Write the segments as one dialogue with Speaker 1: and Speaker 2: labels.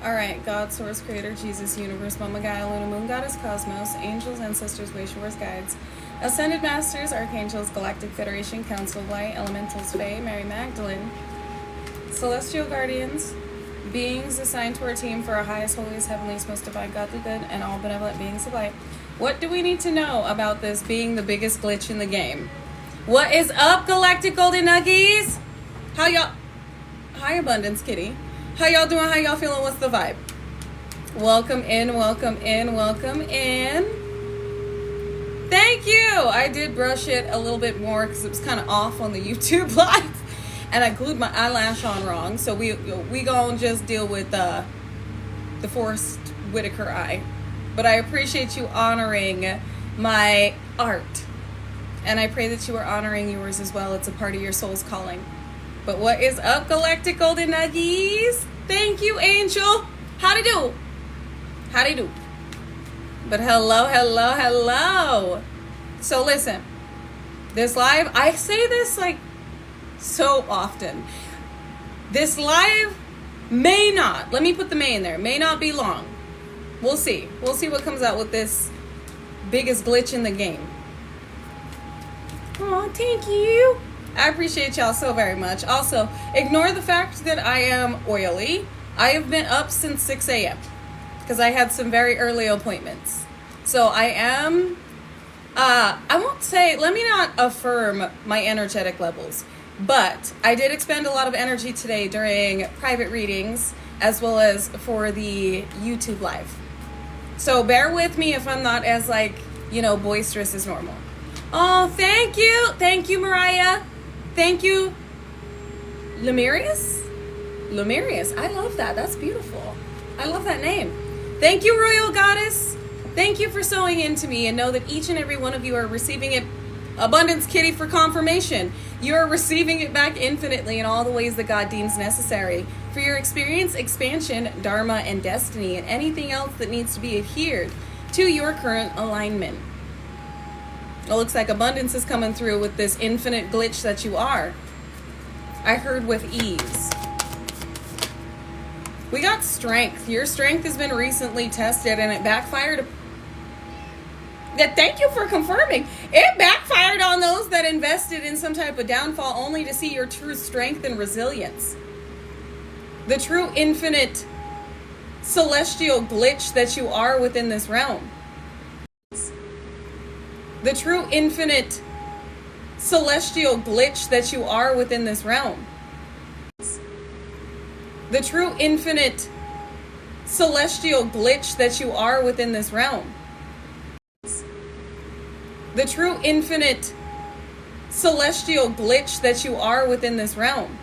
Speaker 1: Alright, God, Source, Creator, Jesus, Universe, Mama Gaia, Luna, Moon, Goddess, Cosmos, Angels, Ancestors, Way Shores, Guides, Ascended Masters, Archangels, Galactic Federation, Council of Light, Elementals, Fae, Mary Magdalene, Celestial Guardians, beings assigned to our team for our highest, holiest, heavenliest, most divine, godly good, and all benevolent beings of light. What do we need to know about this being the biggest glitch in the game? What is up, Galactic Golden Nuggies? How y'all... Hi, Abundance Kitty. How y'all doing? How y'all feeling? What's the vibe? Welcome in, welcome in, welcome in. Thank you. I did brush it a little bit more because it was kind of off on the YouTube live. And I glued my eyelash on wrong. So we gonna just deal with the Forrest Whitaker eye. But I appreciate you honoring my art. And I pray that you are honoring yours as well. It's a part of your soul's calling. But what is up, Galactic Golden Nuggies? Thank you, Angel. Howdy do? Howdy do? But hello, hello, hello. So listen, this live, I say this like so often. This live may not, let me put the may in there, may not be long. We'll see. We'll see what comes out with this biggest glitch in the game. Oh, thank you. I appreciate y'all so very much. Also, ignore the fact that I am oily. I have been up since 6 a.m. because I had some very early appointments. So I am, I won't say, let me not affirm my energetic levels, but I did expend a lot of energy today during private readings as well as for the YouTube live. So bear with me if I'm not as boisterous as normal. Oh, thank you. Thank you, Mariah. Thank you, Lemurius? Lemurius. I love that. That's beautiful. I love that name. Thank you, Royal Goddess. Thank you for sewing into me, and know that each and every one of you are receiving it. Abundance Kitty for confirmation. You are receiving it back infinitely in all the ways that God deems necessary for your experience, expansion, dharma, and destiny, and anything else that needs to be adhered to your current alignment. It looks like abundance is coming through with this infinite glitch that you are. I heard with ease. We got strength. Your strength has been recently tested and it backfired. Yeah, thank you for confirming. It backfired on those that invested in some type of downfall only to see your true strength and resilience. The true infinite celestial glitch that you are within this realm. The true infinite celestial glitch that you are within this realm. The true infinite celestial glitch that you are within this realm. The true infinite celestial glitch that you are within this realm.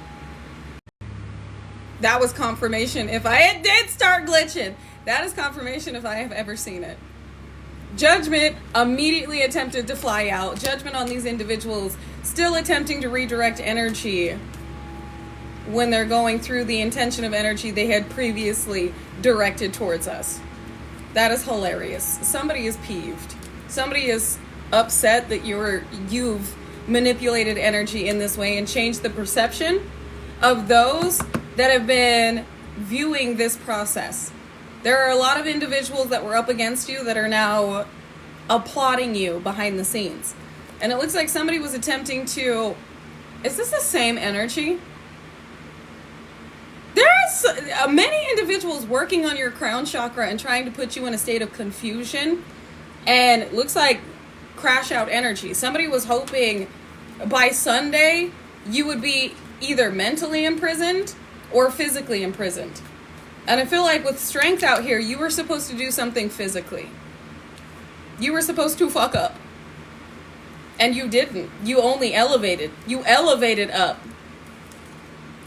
Speaker 1: That was confirmation if I did start glitching. That is confirmation if I have ever seen it. Judgment immediately attempted to fly out. Judgment on these individuals still attempting to redirect energy when they're going through the intention of energy they had previously directed towards us. That is hilarious. Somebody is peeved. Somebody is upset that you've manipulated energy in this way and changed the perception of those that have been viewing this process. There are a lot of individuals that were up against you that are now applauding you behind the scenes. And it looks like somebody was attempting to... Is this the same energy? There's many individuals working on your crown chakra and trying to put you in a state of confusion. And it looks like crash out energy. Somebody was hoping by Sunday you would be either mentally imprisoned or physically imprisoned. And I feel like with strength out here, you were supposed to do something physically. You were supposed to fuck up. And you didn't. You only elevated. You elevated up.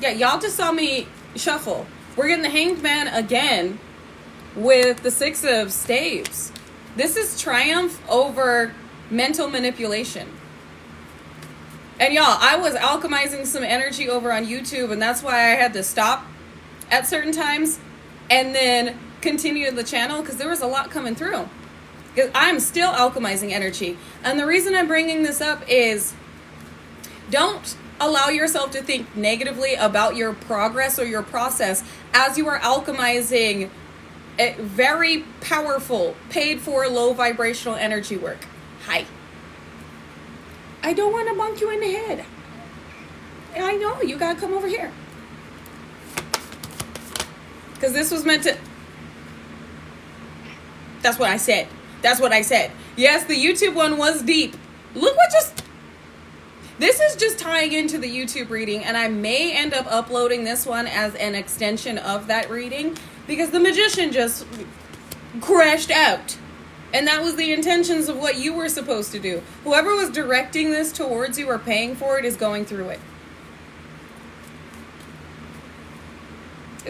Speaker 1: Yeah, y'all just saw me shuffle. We're getting the Hanged Man again with the Six of Staves. This is triumph over mental manipulation. And y'all, I was alchemizing some energy over on YouTube, and that's why I had to stop at certain times and then continue the channel because there was a lot coming through. Because I'm still alchemizing energy. And the reason I'm bringing this up is don't allow yourself to think negatively about your progress or your process as you are alchemizing a very powerful, paid for, low vibrational energy work. Hi. I don't want to bonk you in the head. I know, you gotta come over here. Because this was meant to... That's what I said. That's what I said. Yes, the YouTube one was deep. Look what just... This is just tying into the YouTube reading, and I may end up uploading this one as an extension of that reading, because the magician just crashed out. And that was the intentions of what you were supposed to do. Whoever was directing this towards you or paying for it is going through it.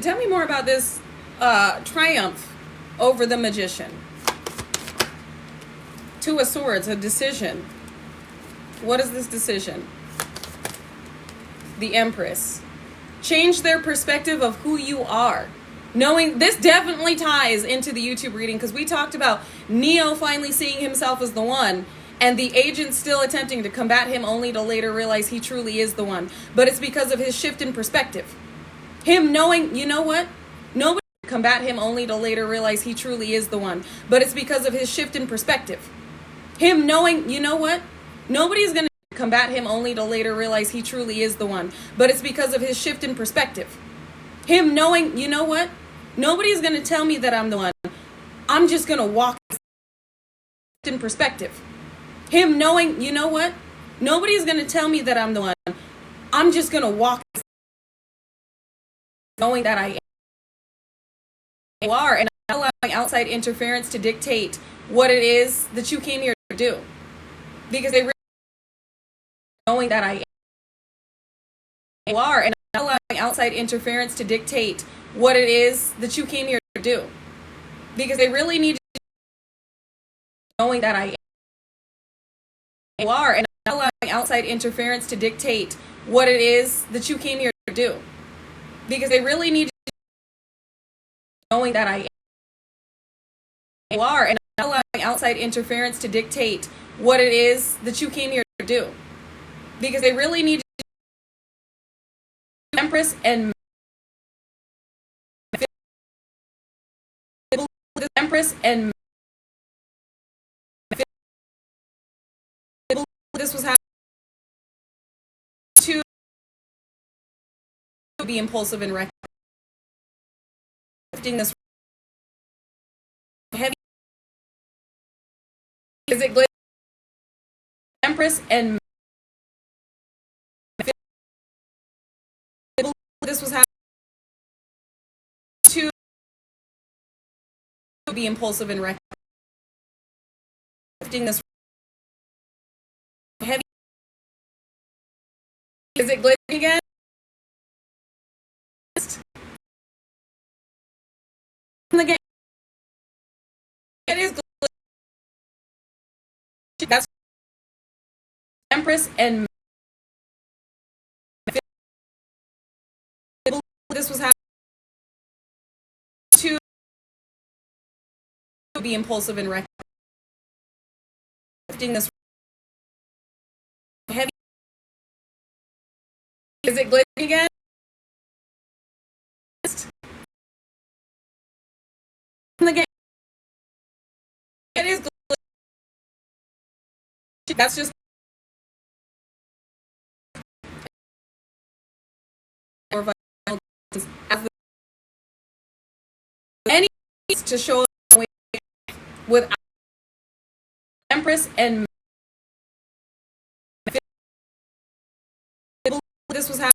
Speaker 1: Tell me more about this triumph over the magician. Two of Swords, a decision. What is this decision? The Empress. Change their perspective of who you are. Knowing this definitely ties into the YouTube reading, because we talked about Neo finally seeing himself as the one, and the agent still attempting to combat him only to later realize he truly is the one. But it's because of his shift in perspective. Him knowing, you know what? Nobody can combat him only to later realize he truly is the one. But it's because of his shift in perspective. Him knowing, you know what? Nobody's going to combat him only to later realize he truly is the one. But it's because of his shift in perspective. Him knowing, you know what? Nobody's going to tell me that I'm the one. I'm just going to walk in perspective. Him knowing, you know what? Nobody's going to tell me that I'm the one. I'm just going to walk knowing that I are, and not allowing outside interference to dictate what it is that you came here to do. Because they really knowing that I are, and not allowing outside interference to dictate what it is that you came here to do. Because they really need knowing that I are, and not allowing outside interference to dictate what it is that you came here to do. Because they really need knowing that I are, and not allowing outside interference to dictate what it is that you came here to do. Because they really need Empress and Empress and this was happening to be impulsive and reckless. This heavy is it Empress and this was happening to be impulsive and reckless. This heavy is it glitching again? The game. It is that's Empress and this was happening to be impulsive and reckless. This heavy is it glitching again? The game. It is that's just as any to show with Empress and this was happening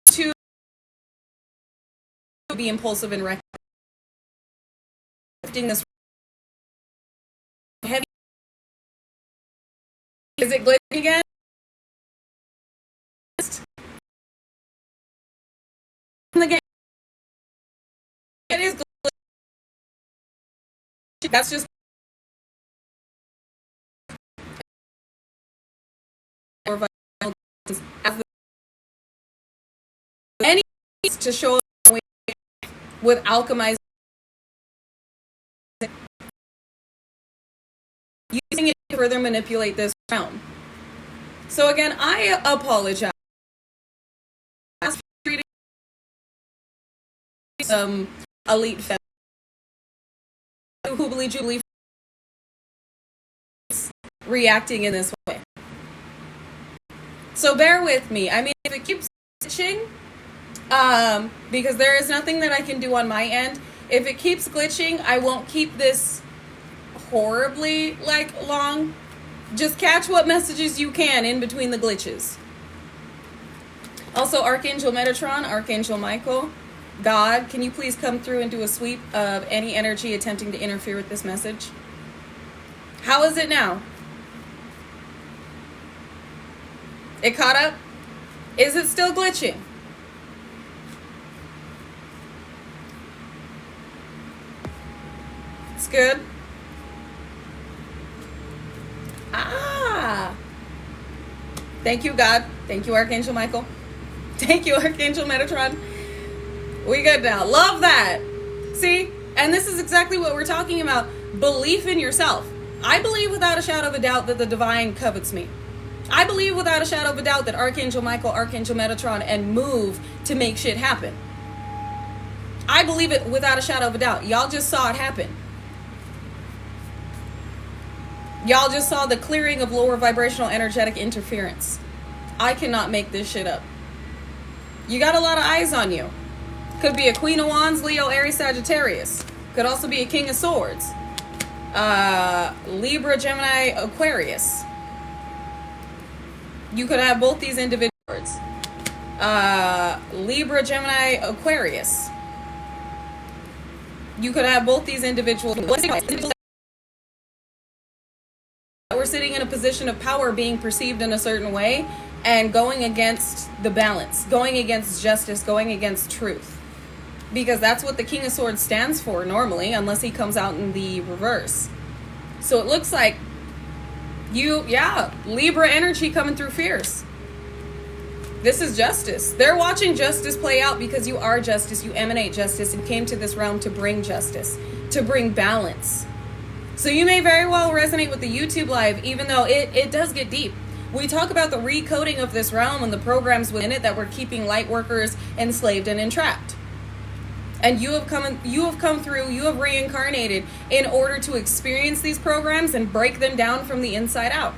Speaker 1: to be impulsive and reckless. This heavy is it glitching again? The game. It is that's just as any to show with alchemizing using it to further manipulate this realm. So again, I apologize. elite fem who believe reacting in this way. So bear with me. I mean, if it keeps glitching, because there is nothing that I can do on my end. If it keeps glitching, I won't keep this horribly long. Just catch what messages you can in between the glitches. Also, Archangel Metatron, Archangel Michael, God, can you please come through and do a sweep of any energy attempting to interfere with this message? How is it now? It caught up? Is it still glitching? It's good. Thank you, God. Thank you, Archangel Michael. Thank you, Archangel Metatron. We good now. Love that. See? And this is exactly what we're talking about. Belief in yourself. I believe without a shadow of a doubt that the divine covets me. I believe without a shadow of a doubt that Archangel Michael, Archangel Metatron, and move to make shit happen. I believe it without a shadow of a doubt. Y'all just saw it happen. Y'all just saw the clearing of lower vibrational energetic interference. I cannot make this shit up. You got a lot of eyes on you. Could be a Queen of Wands, Leo, Aries, Sagittarius. Could also be a King of Swords. Libra, Gemini, Aquarius. You could have both these individuals. Libra, Gemini, Aquarius. You could have both these individuals. We're sitting in a position of power being perceived in a certain way and going against the balance, going against justice, going against truth. Because that's what the King of Swords stands for normally, unless he comes out in the reverse. So it looks like Libra energy coming through fierce. This is justice. They're watching justice play out because you are justice. You emanate justice and came to this realm to bring justice, to bring balance. So you may very well resonate with the YouTube live, even though it does get deep. We talk about the recoding of this realm and the programs within it that were keeping light workers enslaved and entrapped. And you have come through, you have reincarnated in order to experience these programs and break them down from the inside out.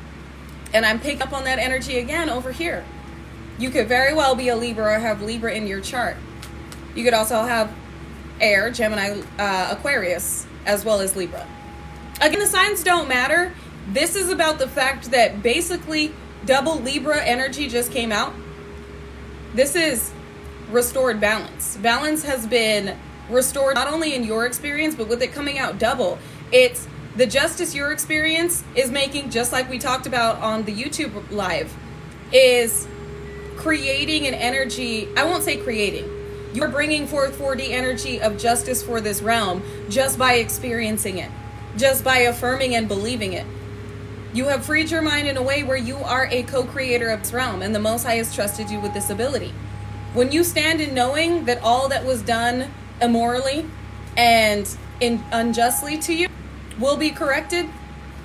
Speaker 1: And I'm picking up on that energy again over here. You could very well be a Libra or have Libra in your chart. You could also have Air, Gemini, Aquarius, as well as Libra. Again, the signs don't matter. This is about the fact that basically double Libra energy just came out. This is restored balance. Balance has been restored not only in your experience, but with it coming out double. It's the justice your experience is making, just like we talked about on the YouTube live, is creating an energy. I won't say creating. You're bringing forth 4D energy of justice for this realm just by experiencing it, just by affirming and believing it. You have freed your mind in a way where you are a co-creator of this realm, and the Most High has trusted you with this ability. When you stand in knowing that all that was done immorally and unjustly to you will be corrected,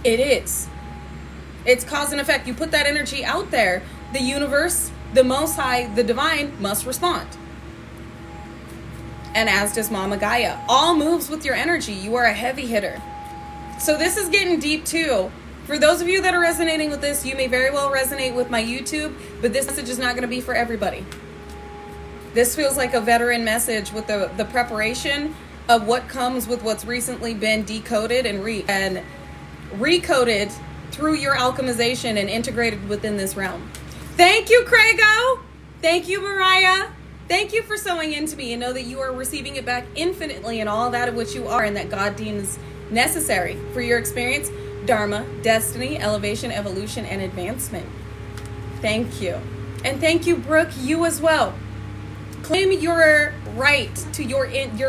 Speaker 1: it is. It's cause and effect. You put that energy out there, the universe, the Most High, the divine must respond. And as does Mama Gaia. All moves with your energy. You are a heavy hitter. So this is getting deep too. For those of you that are resonating with this, you may very well resonate with my YouTube, but this message is not going to be for everybody. This feels like a veteran message with the preparation of what comes with what's recently been decoded and recoded through your alchemization and integrated within this realm. Thank you, Craigo. Thank you, Mariah. Thank you for sewing into me, and know that you are receiving it back infinitely in all that of which you are and that God deems necessary for your experience, dharma, destiny, elevation, evolution, and advancement. Thank you. And thank you, Brooke, you as well. Claim your right to your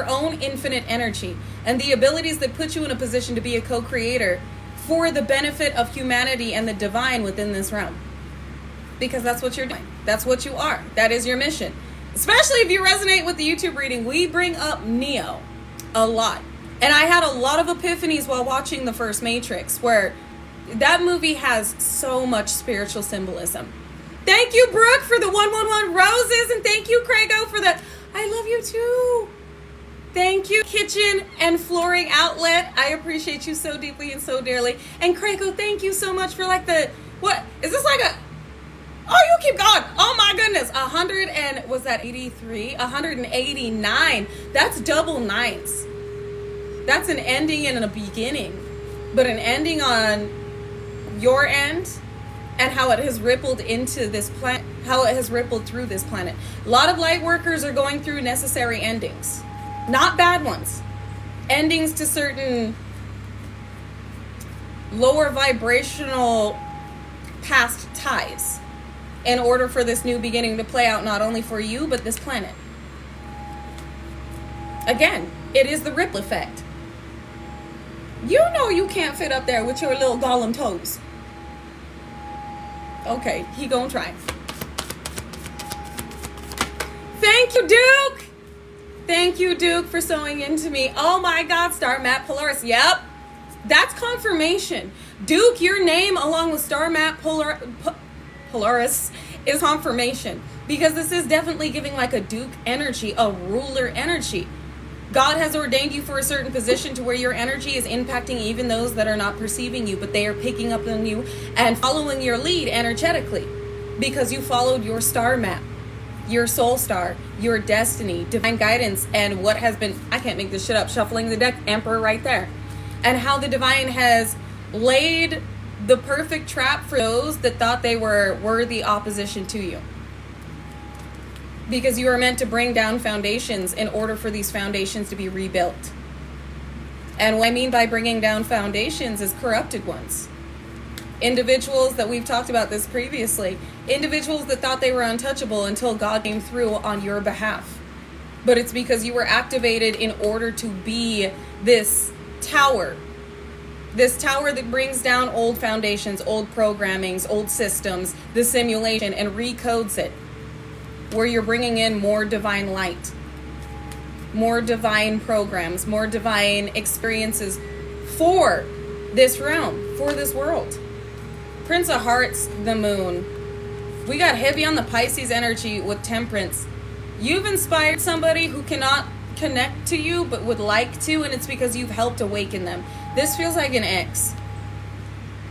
Speaker 1: own infinite energy and the abilities that put you in a position to be a co-creator for the benefit of humanity and the divine within this realm. Because that's what you're doing. That's what you are. That is your mission. Especially if you resonate with the YouTube reading, we bring up Neo a lot. And I had a lot of epiphanies while watching the first Matrix, where that movie has so much spiritual symbolism. Thank you, Brooke, for the 111 roses, and thank you, Craigo, for the I love you too. Thank you, Kitchen and Flooring Outlet. I appreciate you so deeply and so dearly. And Kraco, thank you so much for like what is this like a, oh, you keep going. Oh my goodness. 100 and, was that 83? 189. That's double nines. That's an ending and a beginning. But an ending on your end and how it has rippled into this planet, how it has rippled through this planet. A lot of light workers are going through necessary endings. Not bad ones. Endings to certain lower vibrational past ties in order for this new beginning to play out not only for you, but this planet. Again, it is the ripple effect. You know you can't fit up there with your little golem toes. Okay, he gonna try. Thank you, Duke! Thank you, Duke, for sewing into me. Oh my God, Star Map Polaris. Yep, that's confirmation. Duke, your name along with Star Map Polaris is confirmation. Because this is definitely giving like a Duke energy, a ruler energy. God has ordained you for a certain position to where your energy is impacting even those that are not perceiving you, but they are picking up on you and following your lead energetically because you followed your star map, your soul star, your destiny, divine guidance, and what has been, I can't make this shit up, shuffling the deck, Emperor right there. And how the divine has laid the perfect trap for those that thought they were worthy opposition to you. Because you are meant to bring down foundations in order for these foundations to be rebuilt. And what I mean by bringing down foundations is corrupted ones. Individuals that we've talked about this previously. Individuals that thought they were untouchable until God came through on your behalf. But it's because you were activated in order to be this tower. This tower that brings down old foundations, old programmings, old systems, the simulation, and recodes it. Where you're bringing in more divine light, more divine programs, more divine experiences for this realm, for this world. Prince of Hearts, the moon. We got heavy on the Pisces energy with Temperance. You've inspired somebody who cannot connect to you but would like to, and it's because you've helped awaken them. This feels like an X.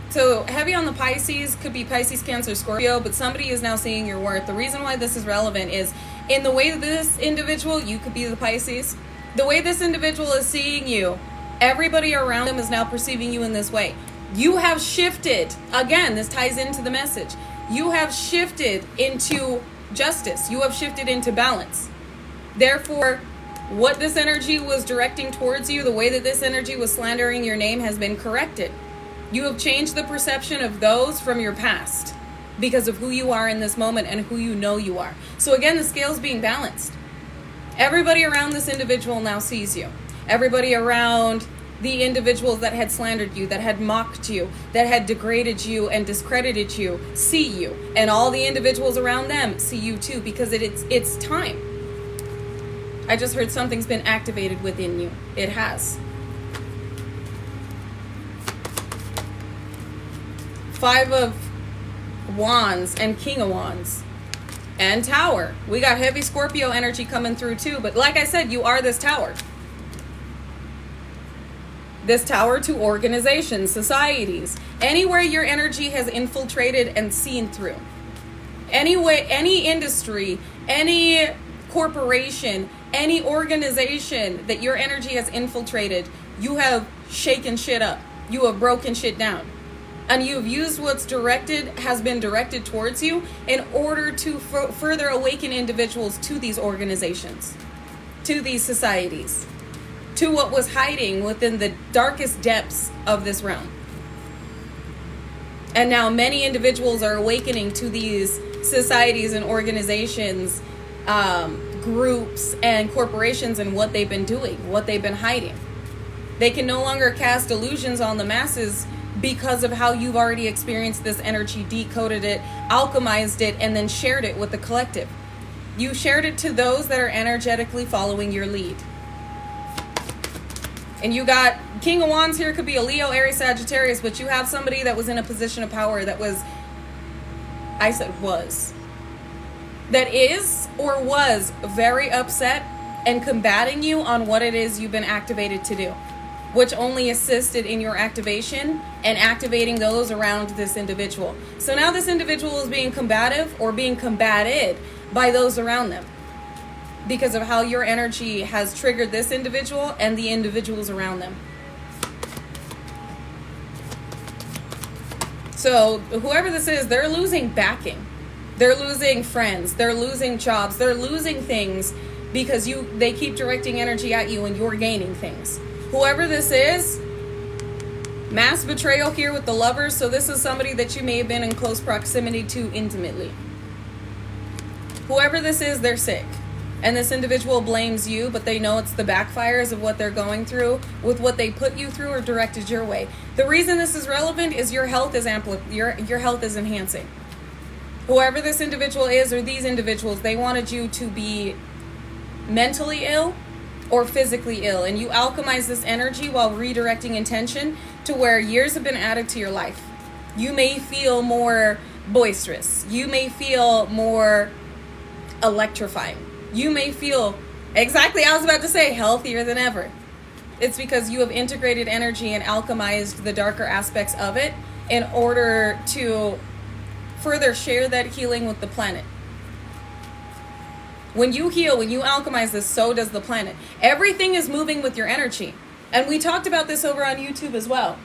Speaker 1: So heavy on the Pisces, could be Pisces, Cancer, Scorpio, but somebody is now seeing your worth. The reason why this is relevant is in the way that this individual, you could be the Pisces, the way this individual is seeing you, everybody around them is now perceiving you in this way. You have shifted, again, this ties into the message. You have shifted into justice. You have shifted into balance. Therefore, what this energy was directing towards you, the way that this energy was slandering your name has been corrected. You have changed the perception of those from your past because of who you are in this moment and who you know you are. So again, the scale's being balanced. Everybody around this individual now sees you. Everybody around the individuals that had slandered you, that had mocked you, that had degraded you and discredited you, see you. And all the individuals around them see you too, because it's time. I just heard something's been activated within you. It has. 5 of Wands and King of Wands and Tower. We got heavy Scorpio energy coming through too, but like I said, you are this tower. This tower to organizations, societies, anywhere your energy has infiltrated and seen through. Anyway, any industry, any corporation, any organization that your energy has infiltrated, you have shaken shit up. You have broken shit down. And you've used what's has been directed towards you in order to further awaken individuals to these organizations, to these societies, to what was hiding within the darkest depths of this realm. And now many individuals are awakening to these societies and organizations, groups and corporations and what they've been doing, what they've been hiding. They can no longer cast illusions on the masses because of how you've already experienced this energy, decoded it, alchemized it, and then shared it with the collective. You shared it to those that are energetically following your lead. And you got King of Wands here, could be a Leo, Aries, Sagittarius, but you have somebody that was in a position of power that was, that is or was very upset and combating you on what it is you've been activated to do, which only assisted in your activation and activating those around this individual. So now this individual is being combative or being combated by those around them because of how your energy has triggered this individual and the individuals around them. So whoever this is, they're losing backing. They're losing friends. They're losing jobs. They're losing things because they keep directing energy at you and you're gaining things. Whoever this is, mass betrayal here with the Lovers. So this is somebody that you may have been in close proximity to intimately. Whoever this is, they're sick. And this individual blames you, but they know it's the backfires of what they're going through with what they put you through or directed your way. The reason this is relevant is your health is your health is enhancing. Whoever this individual is or these individuals, they wanted you to be mentally ill or physically ill, and you alchemize this energy while redirecting intention to where years have been added to your life. You may feel more boisterous. You may feel more electrifying. You may feel, exactly, I was about to say, healthier than ever. It's because you have integrated energy and alchemized the darker aspects of it in order to further share that healing with the planet. When you heal, when you alchemize this, so does the planet. Everything is moving with your energy. And we talked about this over on YouTube as well.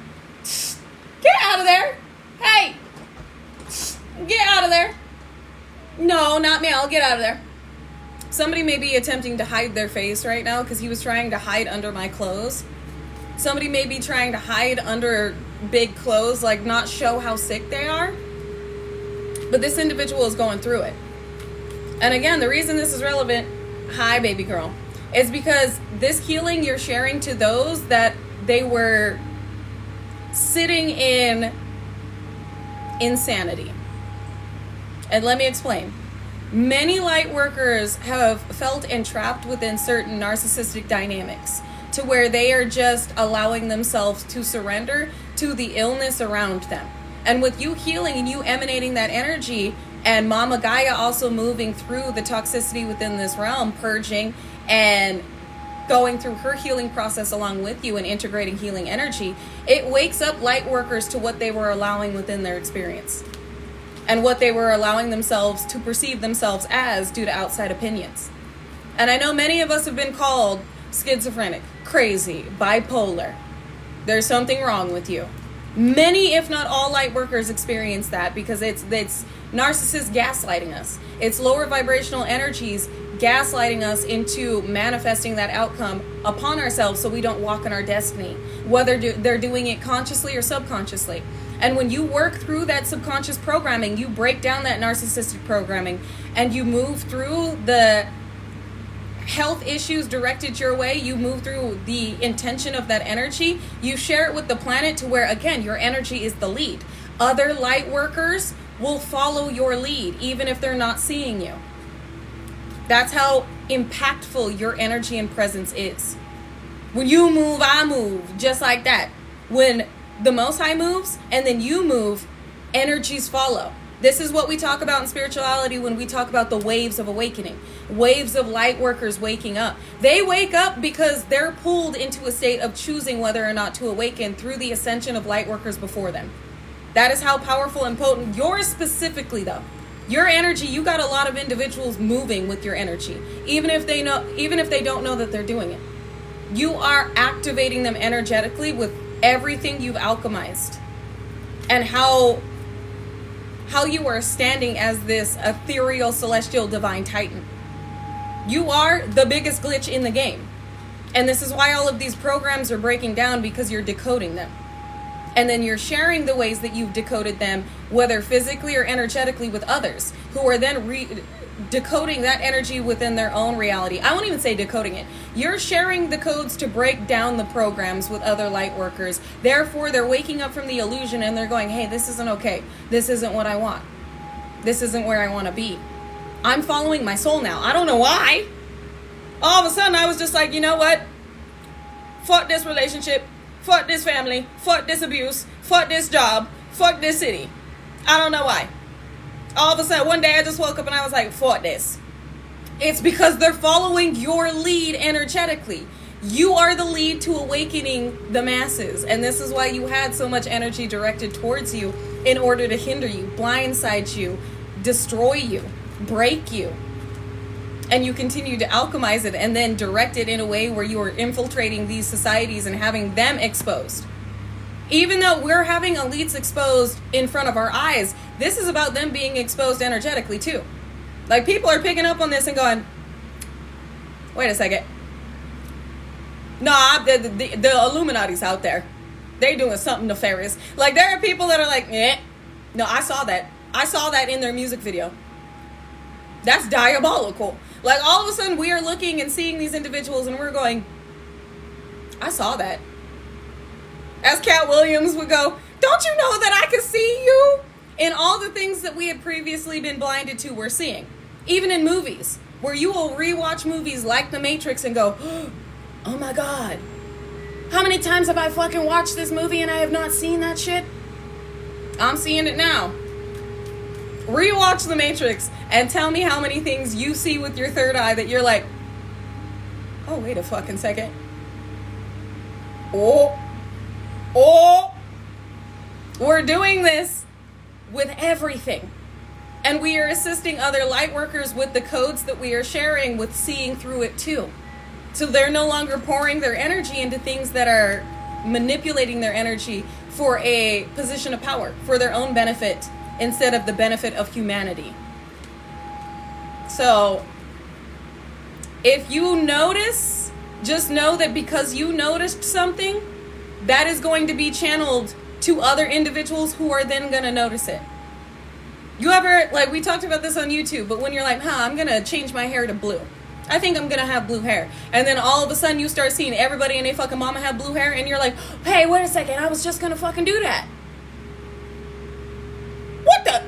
Speaker 1: Get out of there. Hey, get out of there. No, not me. I'll get out of there. Somebody may be attempting to hide their face right now because he was trying to hide under my clothes. Somebody may be trying to hide under big clothes, like not show how sick they are. But this individual is going through it. And again, the reason this is relevant, hi baby girl, is because this healing you're sharing to those that they were sitting in insanity. And let me explain. Many light workers have felt entrapped within certain narcissistic dynamics to where they are just allowing themselves to surrender to the illness around them. And with you healing and you emanating that energy, and Mama Gaia also moving through the toxicity within this realm, purging and going through her healing process along with you and integrating healing energy, it wakes up light workers to what they were allowing within their experience and what they were allowing themselves to perceive themselves as due to outside opinions. And I know many of us have been called schizophrenic, crazy, bipolar. There's something wrong with you. Many, if not all, light workers experience that because it's narcissists gaslighting us. It's lower vibrational energies gaslighting us into manifesting that outcome upon ourselves so we don't walk in our destiny, whether they're doing it consciously or subconsciously. And when you work through that subconscious programming, you break down that narcissistic programming and you move through the health issues directed your way, you move through the intention of that energy, you share it with the planet to where, again, your energy is the lead. Other light workers will follow your lead, even if they're not seeing you. That's how impactful your energy and presence is. When you move, I move, just like that. When the Most High moves and then you move, energies follow. This is what we talk about in spirituality when we talk about the waves of awakening. Waves of light workers waking up. They wake up because they're pulled into a state of choosing whether or not to awaken through the ascension of light workers before them. That is how powerful and potent yours specifically, though. Your energy, you got a lot of individuals moving with your energy, even if they don't know that they're doing it. You are activating them energetically with everything you've alchemized, and how you are standing as this ethereal, celestial, divine titan. You are the biggest glitch in the game. And this is why all of these programs are breaking down, because you're decoding them. And then you're sharing the ways that you've decoded them, whether physically or energetically, with others who are then decoding that energy within their own reality. I won't even say decoding it. You're sharing the codes to break down the programs with other light workers. Therefore, they're waking up from the illusion and they're going, hey, this isn't okay. This isn't what I want. This isn't where I want to be. I'm following my soul now. I don't know why. All of a sudden, I was just like, you know what? Fuck this relationship. Fuck this family. Fuck this abuse. Fuck this job. Fuck this city. I don't know why. All of a sudden, one day I just woke up and I was like, fuck this. It's because they're following your lead energetically. You are the lead to awakening the masses. And this is why you had so much energy directed towards you in order to hinder you, blindside you, destroy you, break you. And you continue to alchemize it and then direct it in a way where you are infiltrating these societies and having them exposed. Even though we're having elites exposed in front of our eyes, this is about them being exposed energetically too. Like, people are picking up on this and going, wait a second. Nah, the Illuminati's out there. They're doing something nefarious. Like, there are people that are like, no, I saw that. I saw that in their music video. That's diabolical. Like, all of a sudden we are looking and seeing these individuals and we're going, I saw that. As Cat Williams would go, don't you know that I can see you? And all the things that we had previously been blinded to, we're seeing. Even in movies, where you will rewatch movies like The Matrix and go, oh my God, how many times have I fucking watched this movie and I have not seen that shit? I'm seeing it now. Rewatch The Matrix and tell me how many things you see with your third eye that you're like, oh, wait a fucking second. Oh, we're doing this with everything. And we are assisting other light workers with the codes that we are sharing with seeing through it too. So they're no longer pouring their energy into things that are manipulating their energy for a position of power, for their own benefit, instead of the benefit of humanity. So if you notice, just know that because you noticed something, that is going to be channeled to other individuals who are then going to notice it. You ever, like, we talked about this on YouTube, but when you're like, I'm going to change my hair to blue. I think I'm going to have blue hair. And then all of a sudden you start seeing everybody and their fucking mama have blue hair, and you're like, hey, wait a second, I was just going to fucking do that. What the?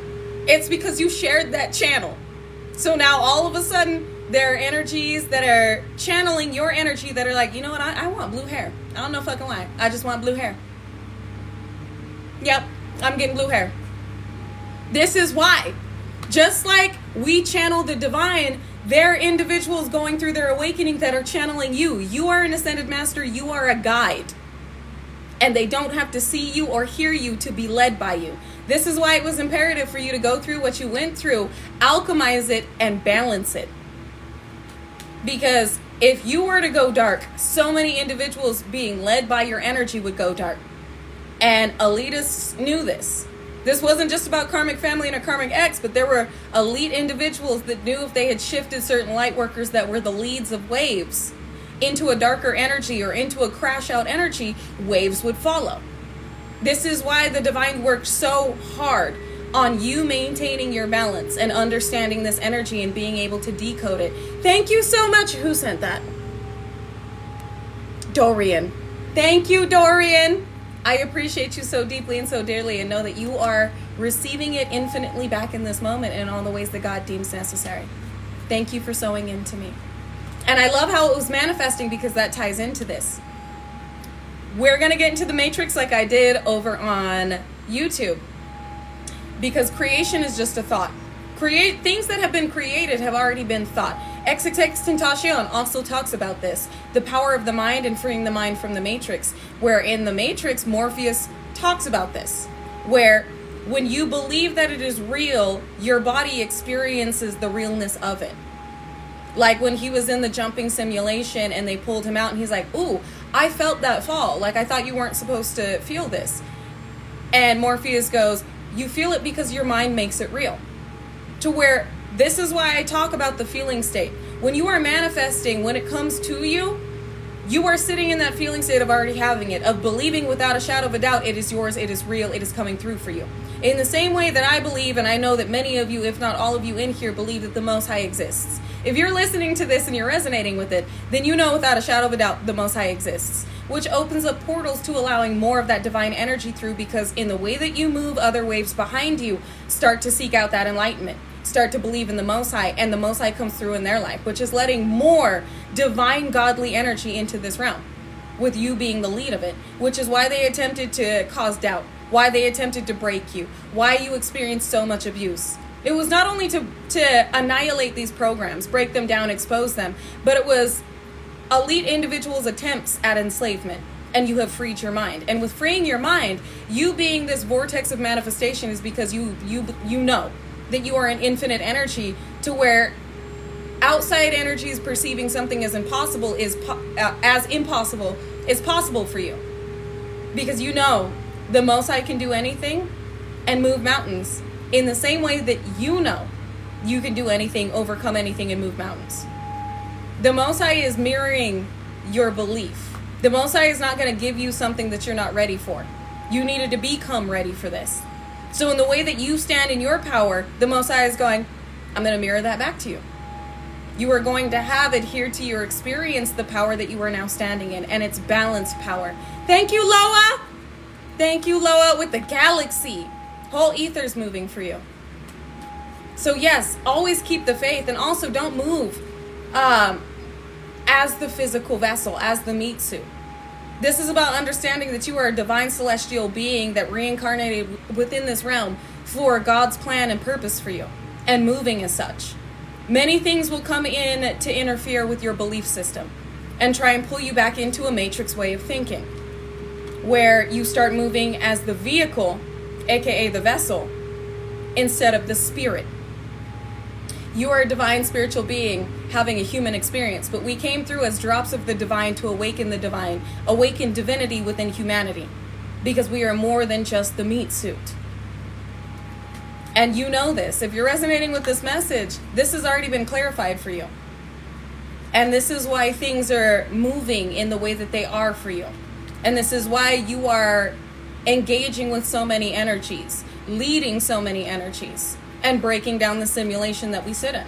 Speaker 1: It's because you shared that channel. So now all of a sudden there are energies that are channeling your energy that are like, you know what, I want blue hair. I don't know fucking why. I just want blue hair. Yep, I'm getting blue hair. This is why. Just like we channel the divine, there are individuals going through their awakening that are channeling you. You are an ascended master. You are a guide. And they don't have to see you or hear you to be led by you. This is why it was imperative for you to go through what you went through, alchemize it, and balance it. Because if you were to go dark, so many individuals being led by your energy would go dark. And elitists knew this. This wasn't just about karmic family and a karmic ex, but there were elite individuals that knew if they had shifted certain light workers that were the leads of waves into a darker energy or into a crash out energy, waves would follow. This is why the divine worked so hard on you maintaining your balance and understanding this energy and being able to decode it. Thank you so much. Who sent that? Dorian. Thank you, Dorian. I appreciate you so deeply and so dearly, and know that you are receiving it infinitely back in this moment in all the ways that God deems necessary. Thank you for sewing into me. And I love how it was manifesting, because that ties into this. We're going to get into the matrix like I did over on YouTube, because creation is just a thought. Things that have been created have already been thought. XXXTentacion also talks about this, the power of the mind and freeing the mind from the matrix, where in the matrix, Morpheus talks about this, where when you believe that it is real, your body experiences the realness of it. Like when he was in the jumping simulation and they pulled him out and he's like, ooh, I felt that fall. Like, I thought you weren't supposed to feel this. And Morpheus goes, you feel it because your mind makes it real. To where, this is why I talk about the feeling state. When you are manifesting, when it comes to you, you are sitting in that feeling state of already having it, of believing without a shadow of a doubt, it is yours, it is real, it is coming through for you. In the same way that I believe, and I know that many of you, if not all of you in here, believe that the Most High exists. If you're listening to this and you're resonating with it, then you know without a shadow of a doubt the Most High exists, which opens up portals to allowing more of that divine energy through, because in the way that you move, other waves behind you start to seek out that enlightenment, start to believe in the Most High, and the Most High comes through in their life, which is letting more divine godly energy into this realm, with you being the lead of it, which is why they attempted to cause doubt, why they attempted to break you, why you experienced so much abuse. It was not only to annihilate these programs, break them down, expose them, but it was elite individuals' attempts at enslavement. And you have freed your mind. And with freeing your mind, you being this vortex of manifestation is because you know that you are an infinite energy, to where outside energies perceiving something as impossible is possible for you. Because you know the Most High can do anything and move mountains in the same way that you know you can do anything, overcome anything, and move mountains. The Most High is mirroring your belief. The Most High is not going to give you something that you're not ready for. You needed to become ready for this. So in the way that you stand in your power, the Most High is going, I'm going to mirror that back to you. You are going to have adhered to your experience the power that you are now standing in, and it's balanced power. Thank you, Loa. Thank you, Loa, with the galaxy. Whole ether's moving for you. So yes, always keep the faith, and also don't move as the physical vessel, as the meat suit. This is about understanding that you are a divine celestial being that reincarnated within this realm for God's plan and purpose for you, and moving as such. Many things will come in to interfere with your belief system and try and pull you back into a matrix way of thinking, where you start moving as the vehicle, aka the vessel, instead of the spirit. You are a divine spiritual being having a human experience, but we came through as drops of the divine to awaken the divine, awaken divinity within humanity, because we are more than just the meat suit. And you know this. If you're resonating with this message, this has already been clarified for you. And this is why things are moving in the way that they are for you. And this is why you are engaging with so many energies, leading so many energies, and breaking down the simulation that we sit in.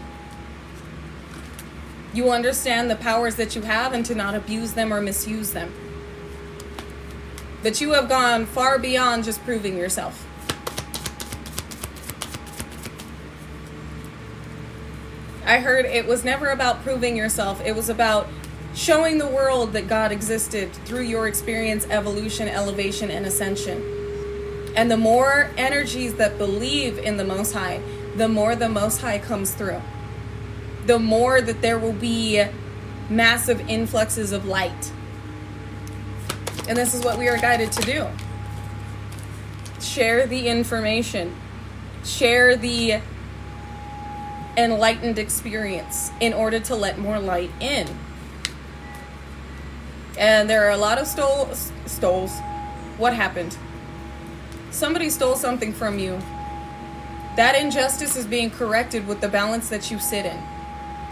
Speaker 1: You understand the powers that you have and to not abuse them or misuse them. But you have gone far beyond just proving yourself. I heard it was never about proving yourself. It was about showing the world that God existed through your experience, evolution, elevation, and ascension. And the more energies that believe in the Most High, the more the Most High comes through. The more that there will be massive influxes of light. And this is what we are guided to do. Share the information. Share the enlightened experience in order to let more light in. And there are a lot of stoles. What happened? Somebody stole something from you. That injustice is being corrected with the balance that you sit in.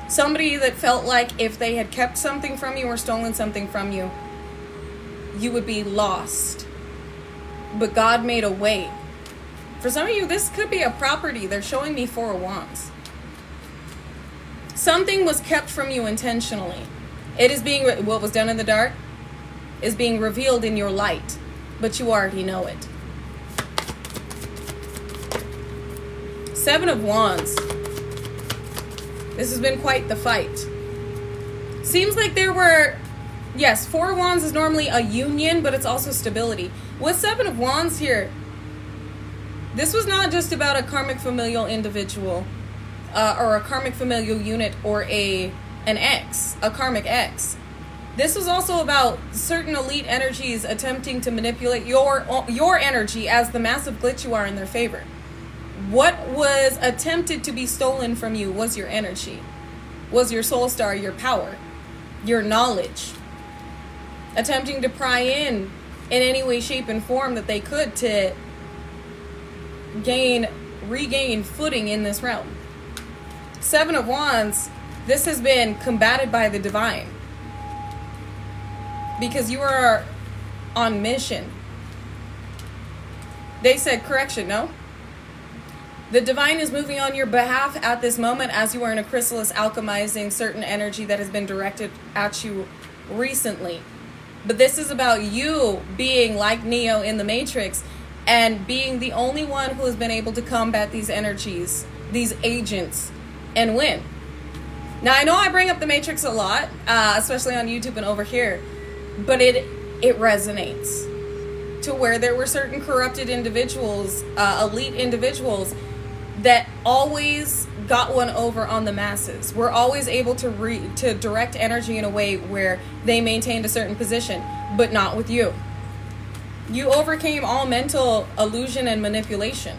Speaker 1: Somebody that felt like if they had kept something from you or stolen something from you, you would be lost. But God made a way. For some of you, this could be a property. They're showing me 4 of Wands. Something was kept from you intentionally. It is being, what was done in the dark is being revealed in your light, but you already know it. 7 of Wands. This has been quite the fight. Seems like there were, yes, 4 of Wands is normally a union, but it's also stability. With 7 of Wands here, this was not just about a karmic familial individual, or a karmic familial unit, or a karmic ex. This was also about certain elite energies attempting to manipulate your energy as the massive glitch you are in their favor. What was attempted to be stolen from you was your energy, was your soul star, your power, your knowledge. Attempting to pry in any way, shape, and form that they could to regain footing in this realm. 7 of Wands, this has been combated by the divine. Because you are on mission. They said correction, no? The divine is moving on your behalf at this moment as you are in a chrysalis alchemizing certain energy that has been directed at you recently. But this is about you being like Neo in the Matrix and being the only one who has been able to combat these energies, these agents, and win. Now, I know I bring up the Matrix a lot, especially on YouTube and over here, but it resonates to where there were certain corrupted individuals, elite individuals, that always got one over on the masses. We're always able to direct energy in a way where they maintained a certain position, but not with you. You overcame all mental illusion and manipulation.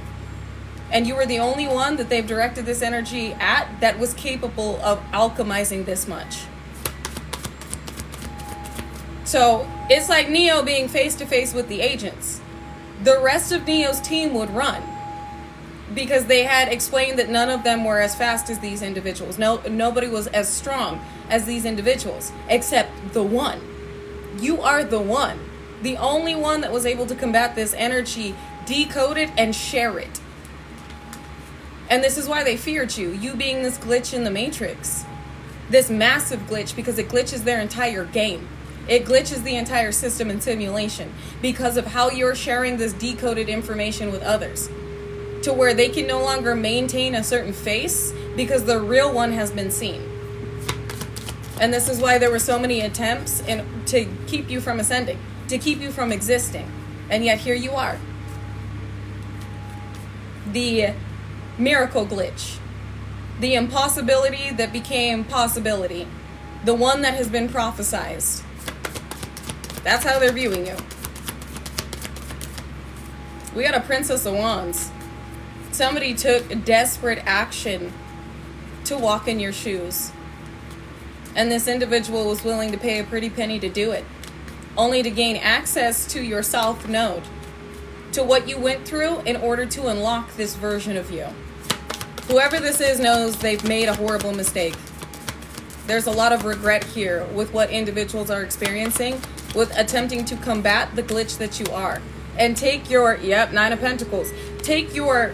Speaker 1: And you were the only one that they've directed this energy at that was capable of alchemizing this much. So it's like Neo being face to face with the agents. The rest of Neo's team would run because they had explained that none of them were as fast as these individuals. Nobody was as strong as these individuals except the one. You are the one. The only one that was able to combat this energy, decode it, and share it. And this is why they feared you. You being this glitch in the Matrix. This massive glitch, because it glitches their entire game. It glitches the entire system and simulation because of how you're sharing this decoded information with others. To where they can no longer maintain a certain face because the real one has been seen. And this is why there were so many attempts to keep you from ascending, to keep you from existing. And yet here you are. The miracle glitch. The impossibility that became possibility. The one that has been prophesized. That's how they're viewing you. We got a Princess of Wands. Somebody took desperate action to walk in your shoes. And this individual was willing to pay a pretty penny to do it. Only to gain access to your South Node. To what you went through in order to unlock this version of you. Whoever this is knows they've made a horrible mistake. There's a lot of regret here with what individuals are experiencing with attempting to combat the glitch that you are. And take your, Nine of Pentacles. Take your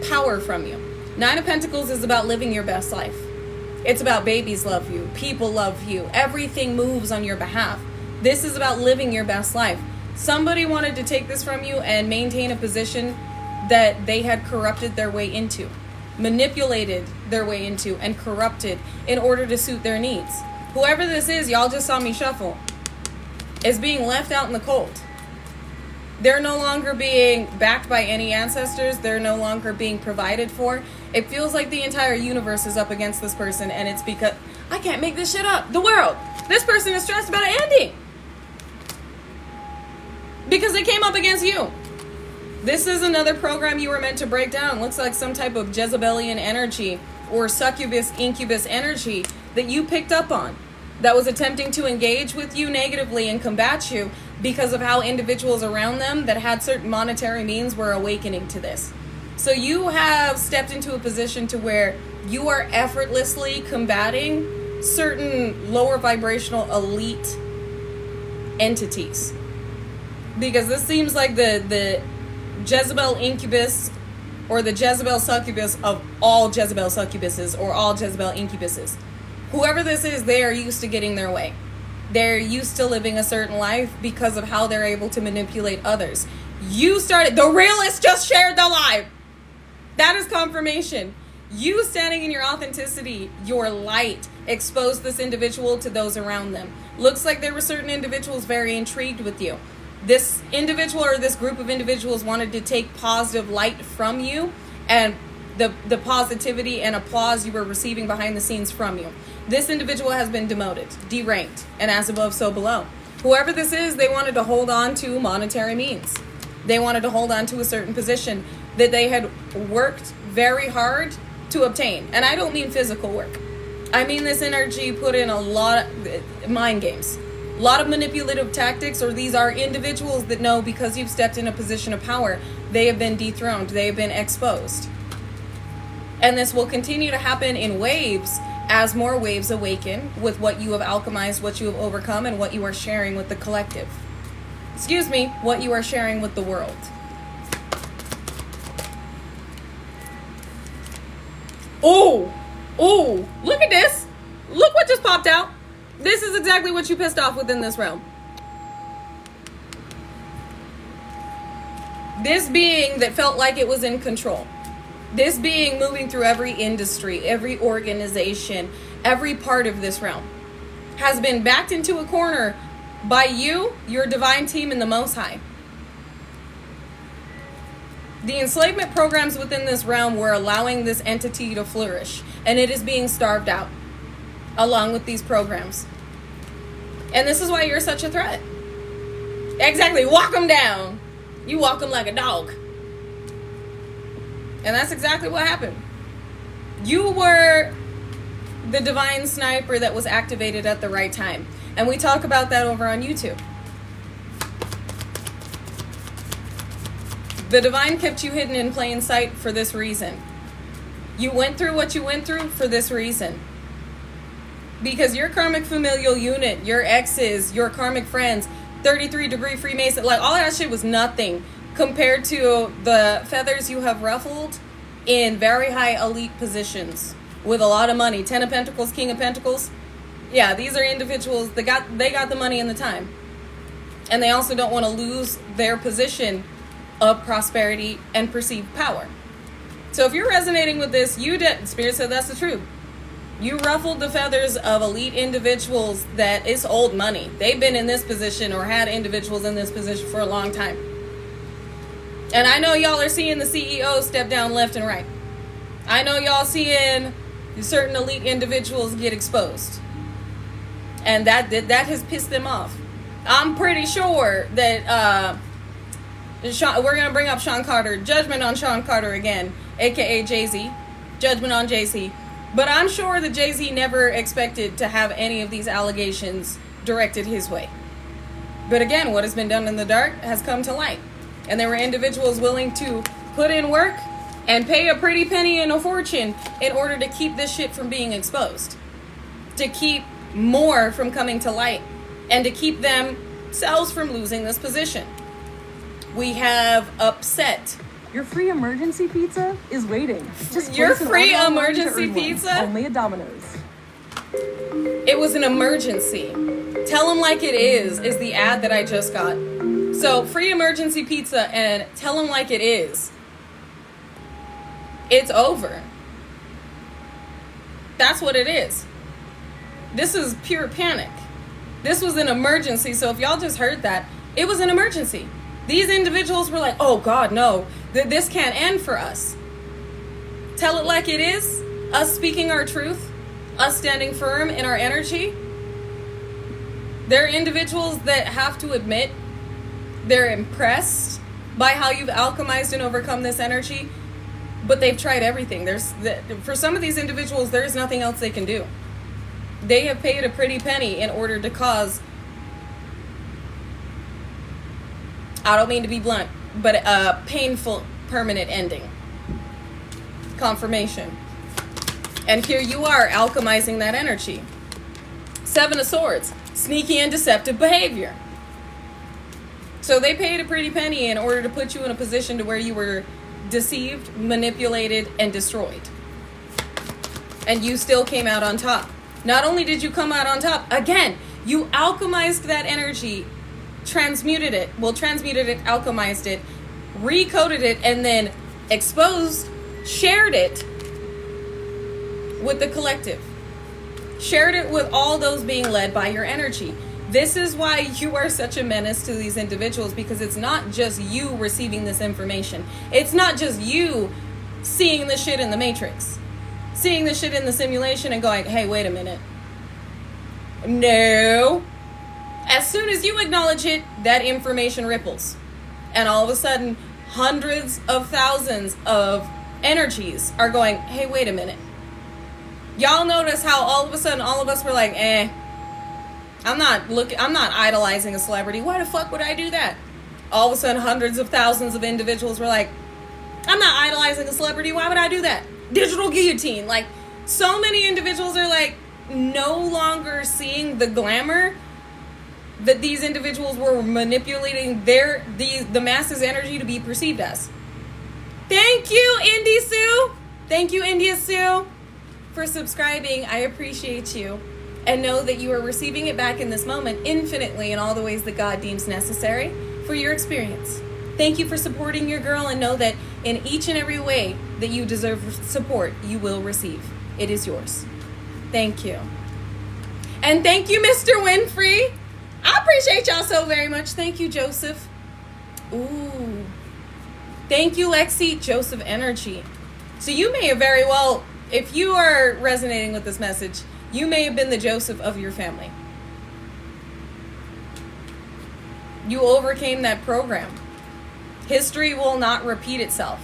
Speaker 1: power from you. Nine of Pentacles is about living your best life. It's about babies love you. People love you. Everything moves on your behalf. This is about living your best life. Somebody wanted to take this from you and maintain a position that they had corrupted their way into, manipulated their way into, and corrupted in order to suit their needs. Whoever this is, y'all just saw me shuffle, is being left out in the cold. They're no longer being backed by any ancestors. They're no longer being provided for. It feels like the entire universe is up against this person, and it's because, I can't make this shit up. The world. This person is stressed about it ending. Because they came up against you. This is another program you were meant to break down. Looks like some type of Jezebelian energy or succubus, incubus energy that you picked up on that was attempting to engage with you negatively and combat you because of how individuals around them that had certain monetary means were awakening to this. So you have stepped into a position to where you are effortlessly combating certain lower vibrational elite entities. Because this seems like the Jezebel incubus or the Jezebel succubus of all Jezebel succubuses or all Jezebel incubuses. Whoever this is, they are used to getting their way. They're used to living a certain life because of how they're able to manipulate others. You started, the realist just shared the live. That is confirmation. You standing in your authenticity, your light, exposed this individual to those around them. Looks like there were certain individuals very intrigued with you. This individual or this group of individuals wanted to take positive light from you and the positivity and applause you were receiving behind the scenes from you. This individual has been demoted, deranked, and as above, so below. Whoever this is, they wanted to hold on to monetary means. They wanted to hold on to a certain position that they had worked very hard to obtain. And I don't mean physical work. I mean this energy put in a lot of mind games. A lot of manipulative tactics, or these are individuals that know because you've stepped in a position of power, they have been dethroned, they have been exposed. And this will continue to happen in waves as more waves awaken with what you have alchemized, what you have overcome, and what you are sharing with the collective. Excuse me, what you are sharing with the world. Oh, look at this. Look what just popped out. This is exactly what you pissed off within this realm. This being that felt like it was in control. This being moving through every industry, every organization, every part of this realm has been backed into a corner by you, your divine team, and the Most High. The enslavement programs within this realm were allowing this entity to flourish, and it is being starved out along with these programs. And this is why you're such a threat. Exactly. Walk them down. You walk them like a dog. And that's exactly what happened. You were the divine sniper that was activated at the right time. And we talk about that over on YouTube. The divine kept you hidden in plain sight for this reason. You went through what you went through for this reason. Because your karmic familial unit, your exes, your karmic friends, 33-degree Freemason, like all that shit was nothing compared to the feathers you have ruffled in very high elite positions with a lot of money. 10 of Pentacles, King of Pentacles. Yeah, these are individuals that they got the money and the time. And they also don't want to lose their position of prosperity and perceived power. So if you're resonating with this, Spirit said that's the truth. You ruffled the feathers of elite individuals that it's old money. They've been in this position or had individuals in this position for a long time. And I know y'all are seeing the CEO step down left and right. I know y'all seeing certain elite individuals get exposed. And that has pissed them off. I'm pretty sure that we're going to bring up Sean Carter. Judgment on Sean Carter again, a.k.a. Jay-Z. Judgment on Jay-Z. But I'm sure that Jay-Z never expected to have any of these allegations directed his way. But again, what has been done in the dark has come to light. And there were individuals willing to put in work and pay a pretty penny and a fortune in order to keep this shit from being exposed. To keep more from coming to light. And to keep themselves from losing this position. We have upset.
Speaker 2: Your free emergency pizza is waiting.
Speaker 1: Just your free emergency pizza?
Speaker 2: Only at Domino's.
Speaker 1: It was an emergency. Tell them like it is the ad that I just got. So, free emergency pizza and tell them like it is. It's over. That's what it is. This is pure panic. This was an emergency. So if y'all just heard that, it was an emergency. These individuals were like, oh God, no, this can't end for us. Tell it like it is. Us speaking our truth. Us standing firm in our energy. There are individuals that have to admit they're impressed by how you've alchemized and overcome this energy, but they've tried everything. For some of these individuals, there is nothing else they can do. They have paid a pretty penny in order to cause, I don't mean to be blunt, but a painful, permanent ending. Confirmation. And here you are, alchemizing that energy. 7 of Swords. Sneaky and deceptive behavior. So they paid a pretty penny in order to put you in a position to where you were deceived, manipulated, and destroyed. And you still came out on top. Not only did you come out on top, again, you alchemized that energy, transmuted it, alchemized it, recoded it, and then exposed, shared it with the collective. Shared it with all those being led by your energy. This is why you are such a menace to these individuals, because it's not just you receiving this information. It's not just you seeing the shit in the Matrix. Seeing the shit in the simulation and going, hey, wait a minute. No. As soon as you acknowledge it, that information ripples. And all of a sudden, hundreds of thousands of energies are going, hey, wait a minute. Y'all notice how all of a sudden all of us were like, I'm not idolizing a celebrity. Why the fuck would I do that? All of a sudden, hundreds of thousands of individuals were like, I'm not idolizing a celebrity. Why would I do that? Digital guillotine. Like, so many individuals are like no longer seeing the glamour that these individuals were manipulating the masses' energy to be perceived as. Thank you, Indy Sue. Thank you, India Sue, for subscribing. I appreciate you. And know that you are receiving it back in this moment infinitely in all the ways that God deems necessary for your experience. Thank you for supporting your girl, and know that in each and every way that you deserve support, you will receive. It is yours. Thank you. And thank you, Mr. Winfrey. I appreciate y'all so very much. Thank you, Joseph. Ooh. Thank you, Lexi. Joseph energy. So you may have very well, if you are resonating with this message, you may have been the Joseph of your family. You overcame that program. History will not repeat itself.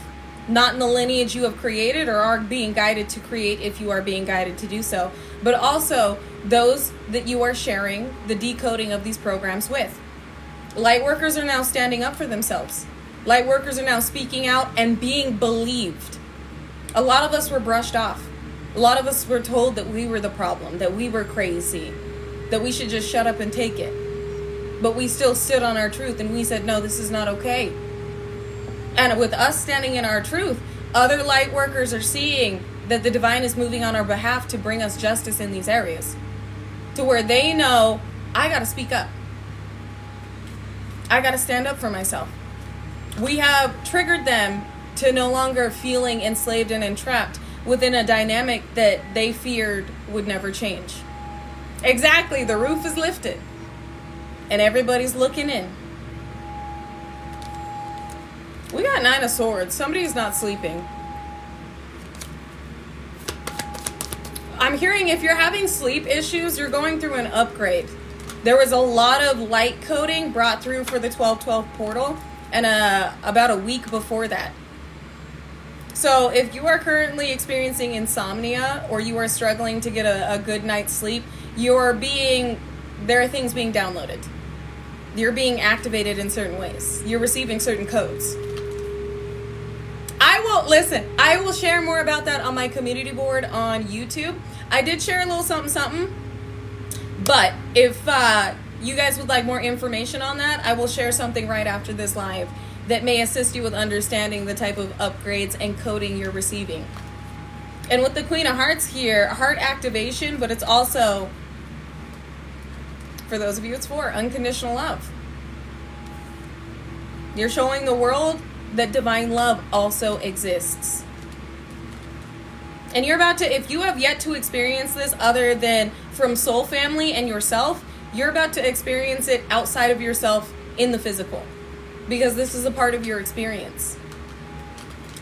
Speaker 1: Not in the lineage you have created or are being guided to create if you are being guided to do so, but also those that you are sharing the decoding of these programs with. Light workers are now standing up for themselves. Light workers are now speaking out and being believed. A lot of us were brushed off. A lot of us were told that we were the problem, that we were crazy, that we should just shut up and take it. But we still stood on our truth and we said, no, this is not okay. And with us standing in our truth, other light workers are seeing that the divine is moving on our behalf to bring us justice in these areas. To where they know, I got to speak up. I got to stand up for myself. We have triggered them to no longer feeling enslaved and entrapped within a dynamic that they feared would never change. Exactly, the roof is lifted. And everybody's looking in. We got 9 of Swords. Somebody's not sleeping. I'm hearing if you're having sleep issues, you're going through an upgrade. There was a lot of light coding brought through for the 1212 portal and about a week before that. So if you are currently experiencing insomnia or you are struggling to get a good night's sleep, there are things being downloaded. You're being activated in certain ways. You're receiving certain codes. I will share more about that on my community board on YouTube. I did share a little something. But if you guys would like more information on that, I will share something right after this live that may assist you with understanding the type of upgrades and coding you're receiving. And with the Queen of Hearts here, heart activation, but it's also, for those of you it's for, unconditional love. You're showing the world that divine love also exists. And you're about to, if you have yet to experience this other than from soul family and yourself, you're about to experience it outside of yourself in the physical. Because this is a part of your experience.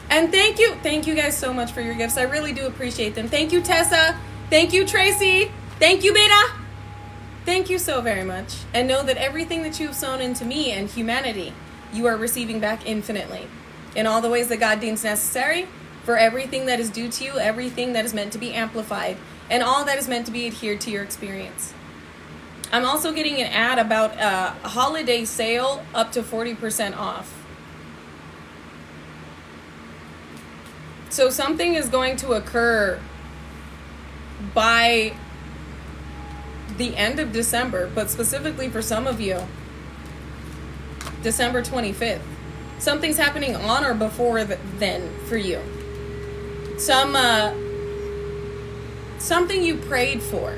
Speaker 1: And thank you guys so much for your gifts. I really do appreciate them. Thank you, Tessa. Thank you, Tracy. Thank you, Beta. Thank you so very much. And know that everything that you've sown into me and humanity, you are receiving back infinitely. In all the ways that God deems necessary, for everything that is due to you, everything that is meant to be amplified, and all that is meant to be adhered to your experience. I'm also getting an ad about a holiday sale up to 40% off. So something is going to occur by the end of December, but specifically for some of you, December 25th. Something's happening on or before then for you. Something you prayed for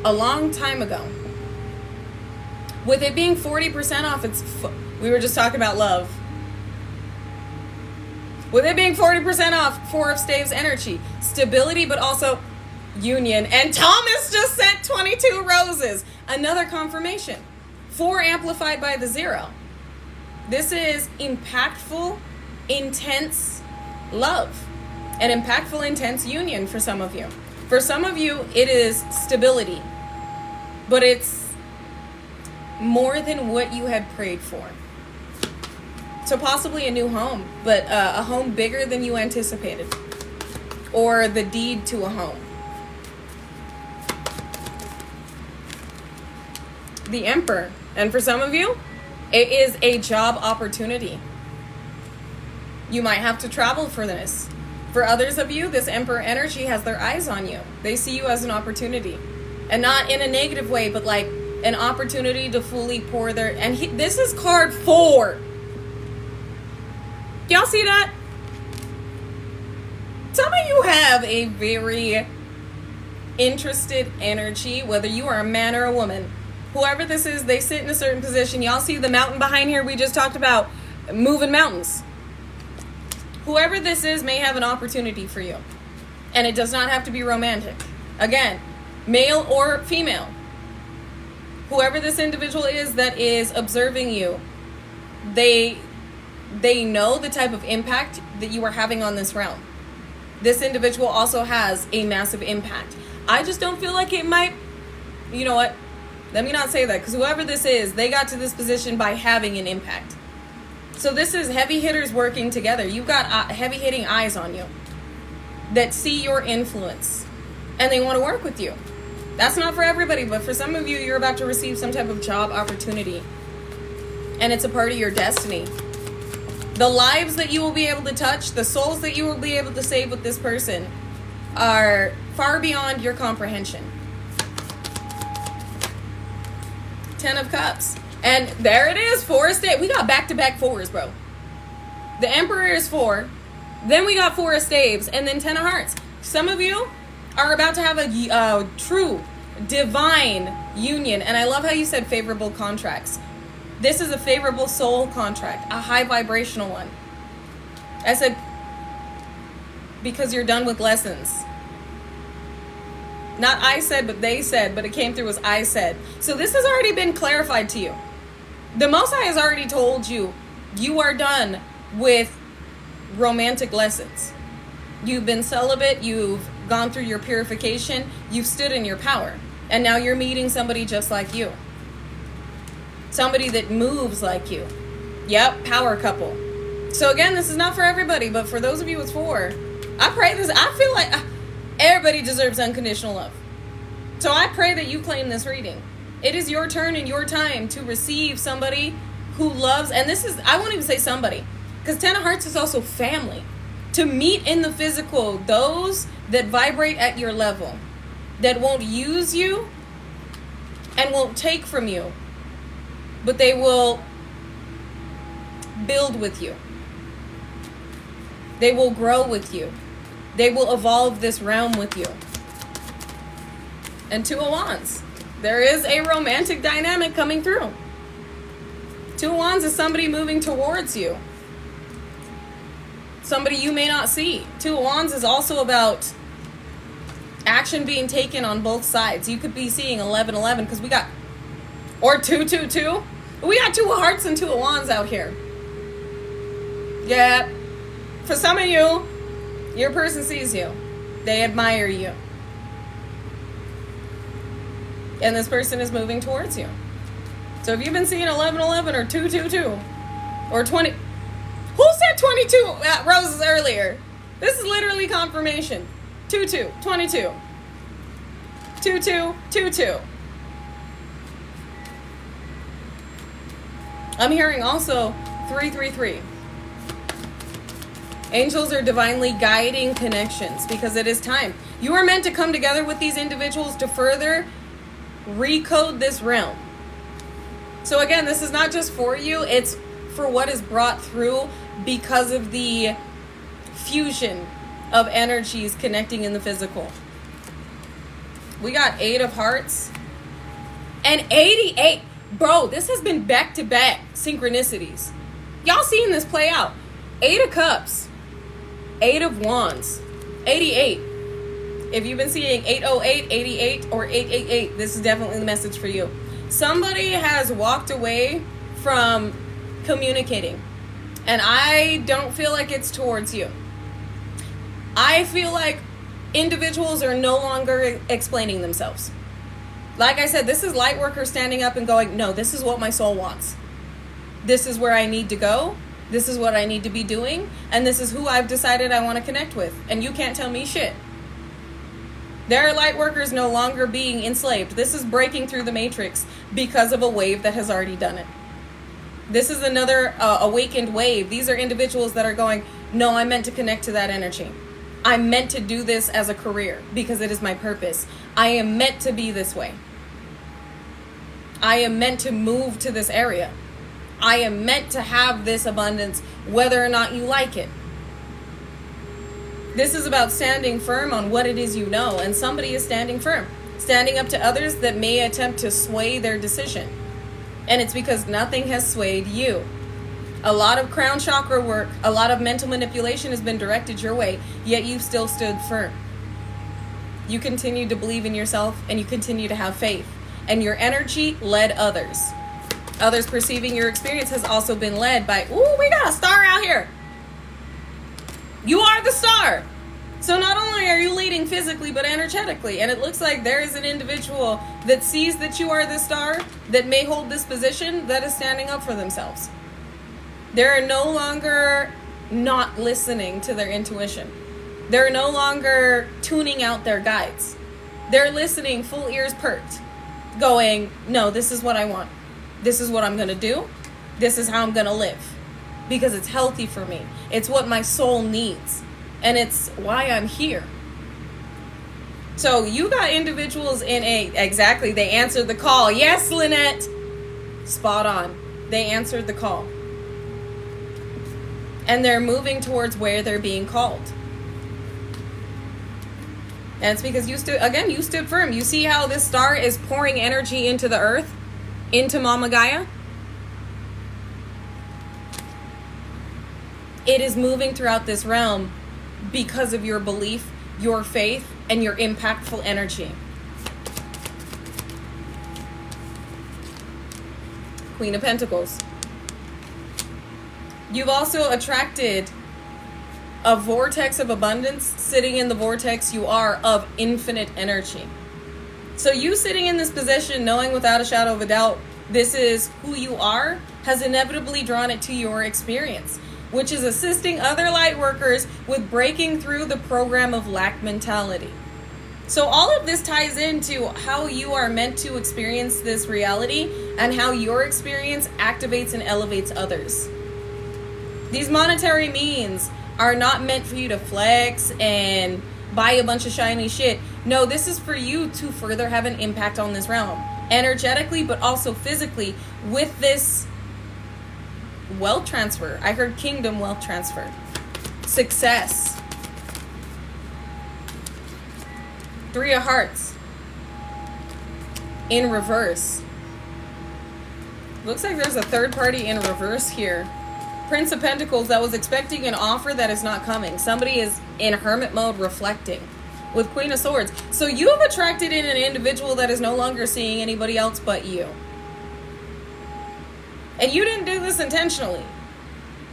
Speaker 1: a long time ago. With it being 40% off, we were just talking about love. With it being 40% off, 4 of Staves energy, stability, but also union. And Thomas just sent 22 roses. Another confirmation. 4 amplified by the 0. This is impactful, intense love. An impactful, intense union for some of you. For some of you, it is stability. But it's more than what you had prayed for. So possibly a new home, but a home bigger than you anticipated. Or the deed to a home. The Emperor. And for some of you, it is a job opportunity. You might have to travel for this. For others of you, this Emperor energy has their eyes on you. They see you as an opportunity. And not in a negative way, but like an opportunity to fully pour their... And this is card 4. Y'all see that? Some of you have a very interested energy, whether you are a man or a woman. Whoever this is, they sit in a certain position. Y'all see the mountain behind here? We just talked about moving mountains. Whoever this is may have an opportunity for you. And it does not have to be romantic. Again, male or female. Whoever this individual is that is observing you, they they know the type of impact that you are having on this realm. This individual also has a massive impact. I just don't feel like it might, you know what? Let me not say that, because whoever this is, they got to this position by having an impact. So this is heavy hitters working together. You've got heavy hitting eyes on you that see your influence and they want to work with you. That's not for everybody, but for some of you, you're about to receive some type of job opportunity and it's a part of your destiny. The lives that you will be able to touch, the souls that you will be able to save with this person are far beyond your comprehension. 10 of Cups. And there it is, 4 of Staves. We got back-to-back 4s, bro. The Emperor is 4. Then we got 4 of Staves. And then 10 of Hearts. Some of you are about to have a true, divine union. And I love how you said favorable contracts. This is a favorable soul contract. A high vibrational one. I said, because you're done with lessons. Not I said, but they said, but it came through as I said. So this has already been clarified to you. The Most High has already told you, you are done with romantic lessons. You've been celibate, you've gone through your purification, you've stood in your power. And now you're meeting somebody just like you. Somebody that moves like you. Yep, power couple. So again, this is not for everybody, but for those of you it's for. I pray this, I feel like everybody deserves unconditional love. So I pray that you claim this reading. It is your turn and your time to receive somebody who loves, and this is, I won't even say somebody, because 10 of Hearts is also family. To meet in the physical those that vibrate at your level, that won't use you and won't take from you, but they will build with you. They will grow with you. They will evolve this realm with you. And 2 of Wands. There is a romantic dynamic coming through. 2 of Wands is somebody moving towards you. Somebody you may not see. 2 of Wands is also about action being taken on both sides. You could be seeing 11-11 because we got, or 2-2-2. We got 2 of Hearts and 2 of Wands out here. Yeah. For some of you, your person sees you. They admire you. And this person is moving towards you. So if you've been seeing 11-11 or 2-2-2 or 20... Who said 22 roses earlier? This is literally confirmation. 2-2, 22. 2-2, 2-2. I'm hearing also 3-3-3. Angels are divinely guiding connections because it is time. You are meant to come together with these individuals to further recode this realm. So again, this is not just for you, it's for what is brought through because of the fusion of energies connecting in the physical. We got 8 of Hearts and 88. Bro, this has been back-to-back synchronicities. Y'all seeing this play out. 8 of Cups, 8 of Wands, 88. If you've been seeing 808, 88, or 888, this is definitely the message for you. Somebody has walked away from communicating, and I don't feel like it's towards you. I feel like individuals are no longer explaining themselves. Like I said, this is light workers standing up and going, no, this is what my soul wants. This is where I need to go. This is what I need to be doing. And this is who I've decided I want to connect with. And you can't tell me shit. There are light workers no longer being enslaved. This is breaking through the matrix because of a wave that has already done it. This is another awakened wave. These are individuals that are going, no, I'm meant to connect to that energy. I'm meant to do this as a career because it is my purpose. I am meant to be this way. I am meant to move to this area. I am meant to have this abundance, whether or not you like it. This is about standing firm on what it is you know, and somebody is standing firm, standing up to others that may attempt to sway their decision. And it's because nothing has swayed you. A lot of crown chakra work, a lot of mental manipulation has been directed your way, yet you've still stood firm. You continue to believe in yourself, and you continue to have faith. And your energy led others. Others perceiving your experience has also been led by, ooh, we got a star out here. You are the star. So not only are you leading physically, but energetically. And it looks like there is an individual that sees that you are the star, that may hold this position, that is standing up for themselves. They're no longer not listening to their intuition. They're no longer tuning out their guides. They're listening, full ears perked, going, no, this is what I want. This is what I'm going to do. This is how I'm going to live. Because it's healthy for me. It's what my soul needs. And it's why I'm here. So you got individuals exactly, they answered the call. Yes, Lynette. Spot on. They answered the call. And they're moving towards where they're being called. And it's because you stood firm. You see how this star is pouring energy into the earth, into Mama Gaia? It is moving throughout this realm because of your belief, your faith, and your impactful energy. Queen of Pentacles. You've also attracted a vortex of abundance. Sitting in the vortex you are of infinite energy. So you sitting in this position, knowing without a shadow of a doubt this is who you are, has inevitably drawn it to your experience, which is assisting other light workers with breaking through the program of lack mentality. So all of this ties into how you are meant to experience this reality and how your experience activates and elevates others. These monetary means are not meant for you to flex and buy a bunch of shiny shit. No, this is for you to further have an impact on this realm, energetically, but also physically, with this wealth transfer. I heard kingdom wealth transfer. Success. Three of Hearts. In reverse. Looks like there's a third party in reverse here. Prince of Pentacles that was expecting an offer that is not coming. Somebody is in hermit mode reflecting. With Queen of Swords. So you have attracted in an individual that is no longer seeing anybody else but you. And you didn't do this intentionally.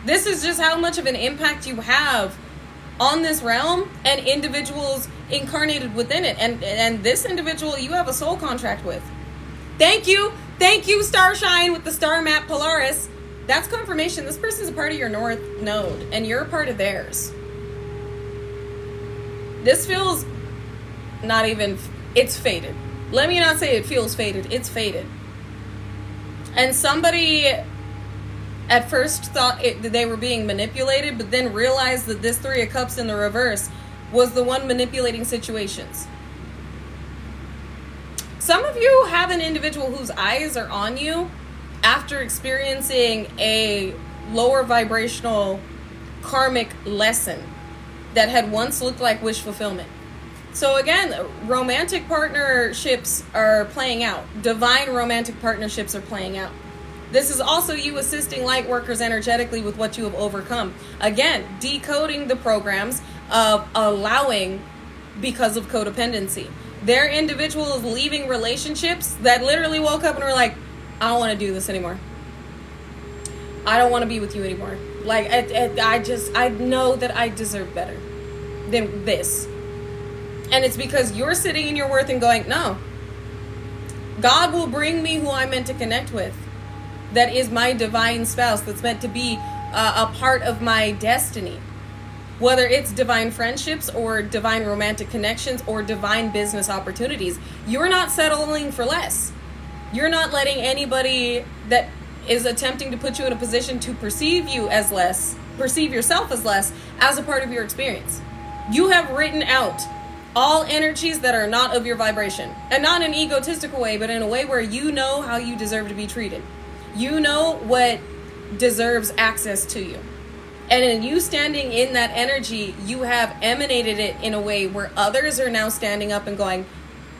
Speaker 1: This is just how much of an impact you have on this realm and individuals incarnated within it. And this individual you have a soul contract with. Thank you. Thank you, Starshine, with the star map Polaris. That's confirmation. This person's a part of your North Node, and you're a part of theirs. This feels not even... It's fated. Let me not say it feels fated. It's fated. And somebody at first thought they were being manipulated, but then realized that this Three of Cups in the reverse was the one manipulating situations. Some of you have an individual whose eyes are on you after experiencing a lower vibrational karmic lesson that had once looked like wish fulfillment. So again, romantic partnerships are playing out. Divine romantic partnerships are playing out. This is also you assisting light workers energetically with what you have overcome. Again, decoding the programs of allowing because of codependency. There are individuals leaving relationships that literally woke up and were like, I don't want to do this anymore. I don't want to be with you anymore. Like, I know that I deserve better than this. And it's because you're sitting in your worth and going, no. God will bring me who I'm meant to connect with. That is my divine spouse that's meant to be a part of my destiny. Whether it's divine friendships or divine romantic connections or divine business opportunities. You're not settling for less. You're not letting anybody that is attempting to put you in a position to perceive you as less, perceive yourself as less, as a part of your experience. You have written out all energies that are not of your vibration. And not in an egotistical way, but in a way where you know how you deserve to be treated. You know what deserves access to you. And in you standing in that energy, you have emanated it in a way where others are now standing up and going,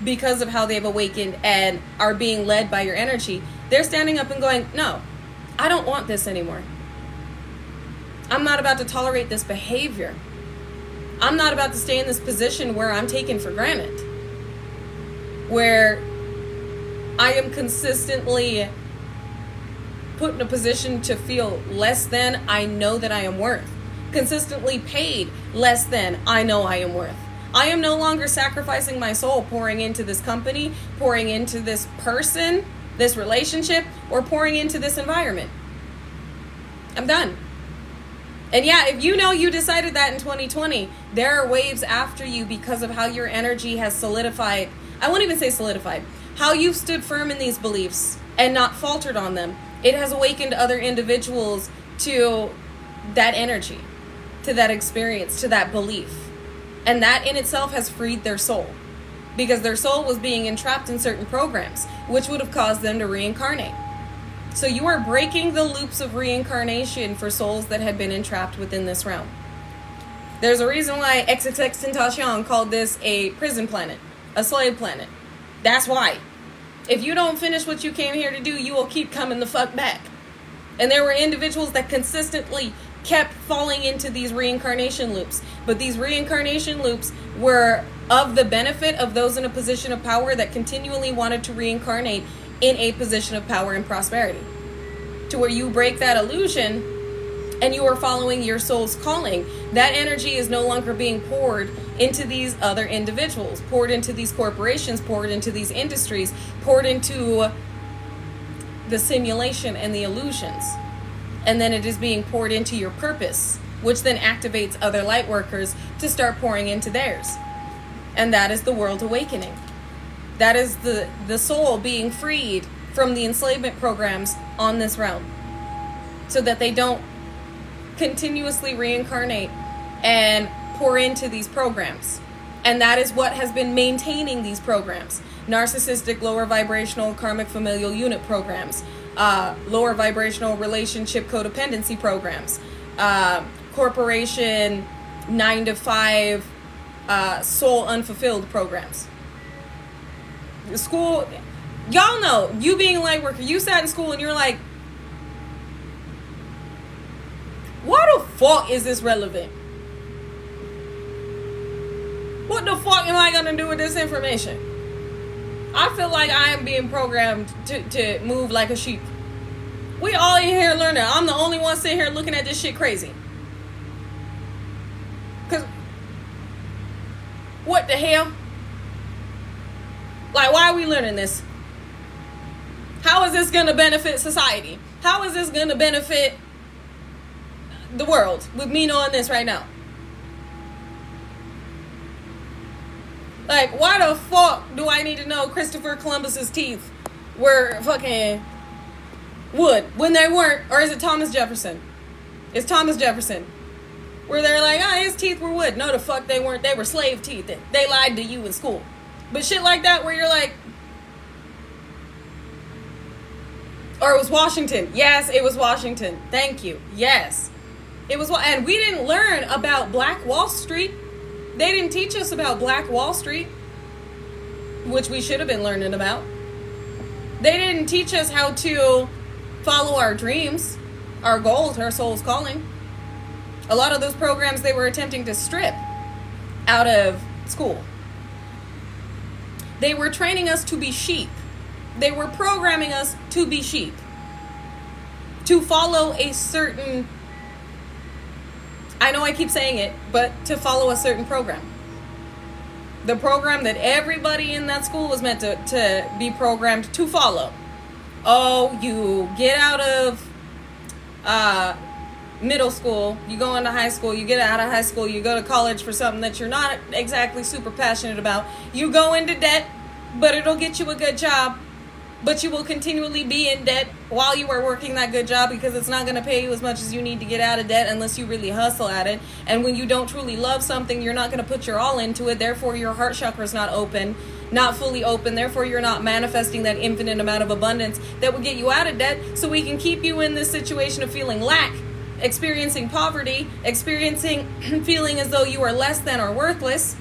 Speaker 1: because of how they've awakened and are being led by your energy, they're standing up and going, no, I don't want this anymore. I'm not about to tolerate this behavior. I'm not about to stay in this position where I'm taken for granted. Where I am consistently put in a position to feel less than I know that I am worth. Consistently paid less than I know I am worth. I am no longer sacrificing my soul pouring into this company, pouring into this person, this relationship, or pouring into this environment. I'm done. And yeah, if you know you decided that in 2020, there are waves after you because of how your energy has solidified. I won't even say solidified. How you've stood firm in these beliefs and not faltered on them. It has awakened other individuals to that energy, to that experience, to that belief. And that in itself has freed their soul. Because their soul was being entrapped in certain programs, which would have caused them to reincarnate. So you are breaking the loops of reincarnation for souls that had been entrapped within this realm. There's a reason why XXXTentacion called this a prison planet, a slave planet. That's why. If you don't finish what you came here to do, you will keep coming the fuck back. And there were individuals that consistently kept falling into these reincarnation loops. But these reincarnation loops were of the benefit of those in a position of power that continually wanted to reincarnate in a position of power and prosperity. To where you break that illusion and you are following your soul's calling. That energy is no longer being poured into these other individuals, poured into these corporations, poured into these industries, poured into the simulation and the illusions. And then it is being poured into your purpose, which then activates other light workers to start pouring into theirs. And that is the world awakening. That is the soul being freed from the enslavement programs on this realm, so that they don't continuously reincarnate and pour into these programs. And that is what has been maintaining these programs. Narcissistic, lower vibrational, karmic familial unit programs, lower vibrational relationship codependency programs, corporation 9 to 5 soul unfulfilled programs. The school, y'all know, you being a light worker, you sat in school and you're like, why the fuck is this relevant? What the fuck am I gonna do with this information? I feel like I am being programmed to move like a sheep. We all in here learning. I'm the only one sitting here looking at this shit crazy. Cause what the hell? Like, why are we learning this? How is this gonna benefit society? How is this gonna benefit the world with me knowing this right now? Like, why the fuck do I need to know Christopher Columbus's teeth were fucking wood when they weren't? Or is it Thomas Jefferson? It's Thomas Jefferson. Where they're like, his teeth were wood. No, the fuck they weren't. They were slave teeth. They lied to you in school. But shit like that where you're like, or it was Washington. Yes, it was Washington. Thank you. Yes. It was, and we didn't learn about Black Wall Street. They didn't teach us about Black Wall Street, which we should have been learning about. They didn't teach us how to follow our dreams, our goals, our soul's calling. A lot of those programs they were attempting to strip out of school. They were training us to be sheep. They were programming us to be sheep. To follow a certain, I know I keep saying it, but to follow a certain program. The program that everybody in that school was meant to be programmed to follow. Oh, you get out of middle school, you go into high school, you get out of high school, you go to college for something that you're not exactly super passionate about. You go into debt, but it'll get you a good job. But you will continually be in debt while you are working that good job because it's not going to pay you as much as you need to get out of debt unless you really hustle at it. And when you don't truly love something, you're not going to put your all into it. Therefore, your heart chakra is not open, not fully open. Therefore, you're not manifesting that infinite amount of abundance that will get you out of debt so we can keep you in this situation of feeling lack, experiencing poverty, experiencing feeling as though you are less than or worthless.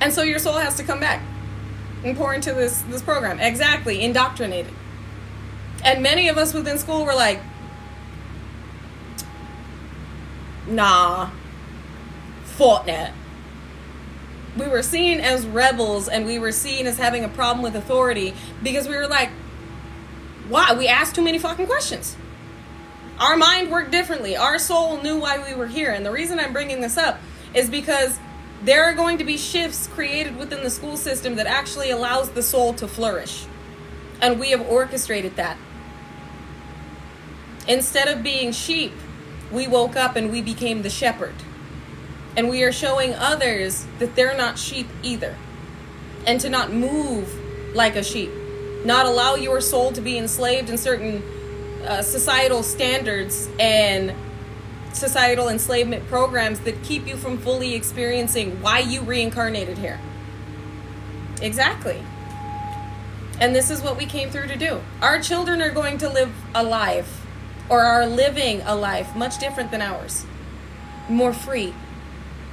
Speaker 1: And so your soul has to come back and pour into this program. Exactly, indoctrinated. And many of us within school were like, nah, fuck that. We were seen as rebels and we were seen as having a problem with authority because we were like, Why? We asked too many fucking questions. Our mind worked differently. Our soul knew why we were here. And the reason I'm bringing this up is because there are going to be shifts created within the school system that actually allows the soul to flourish. And we have orchestrated that. Instead of being sheep, we woke up and we became the shepherd. And we are showing others that they're not sheep either. And to not move like a sheep. Not allow your soul to be enslaved in certain societal standards and societal enslavement programs that keep you from fully experiencing why you reincarnated here. Exactly. And this is what we came through to do. Our children are going to live a life, or are living a life much different than ours. More free.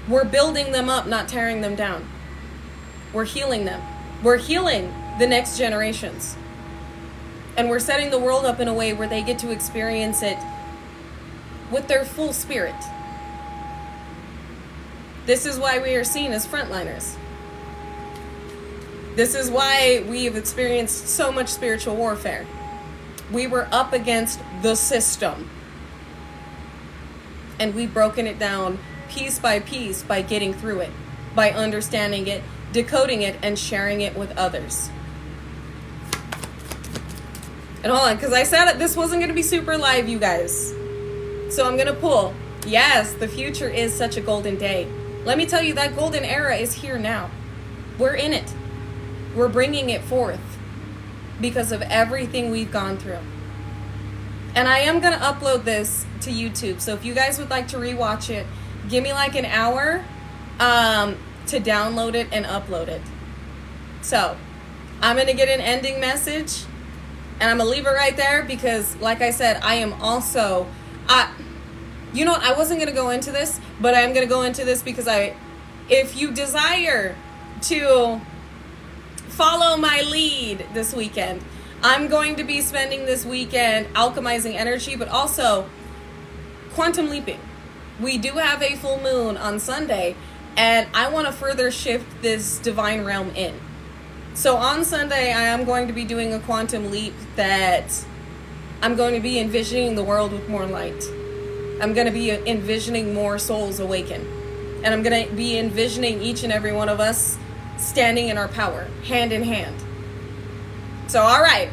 Speaker 1: We're building them up, not tearing them down. We're healing them. We're healing the next generations. And we're setting the world up in a way where they get to experience it with their full spirit. This is why we are seen as frontliners. This is why we have experienced so much spiritual warfare. We were up against the system. And we've broken it down piece by piece by getting through it, by understanding it, decoding it, and sharing it with others. And hold on, because I said this wasn't going to be super live, you guys. So I'm going to pull. Yes, the future is such a golden day. Let me tell you, that golden era is here now. We're in it. We're bringing it forth because of everything we've gone through. And I am going to upload this to YouTube. So if you guys would like to rewatch it, give me like an hour to download it and upload it. So I'm going to get an ending message. And I'm going to leave it right there because, like I said, I am also... you know what? I wasn't going to go into this, but I'm going to go into this because if you desire to follow my lead this weekend, I'm going to be spending this weekend alchemizing energy, but also quantum leaping. We do have a full moon on Sunday, and I want to further shift this divine realm in. So on Sunday, I am going to be doing a quantum leap that I'm going to be envisioning the world with more light. I'm going to be envisioning more souls awaken. And I'm going to be envisioning each and every one of us standing in our power, hand in hand. So, all right.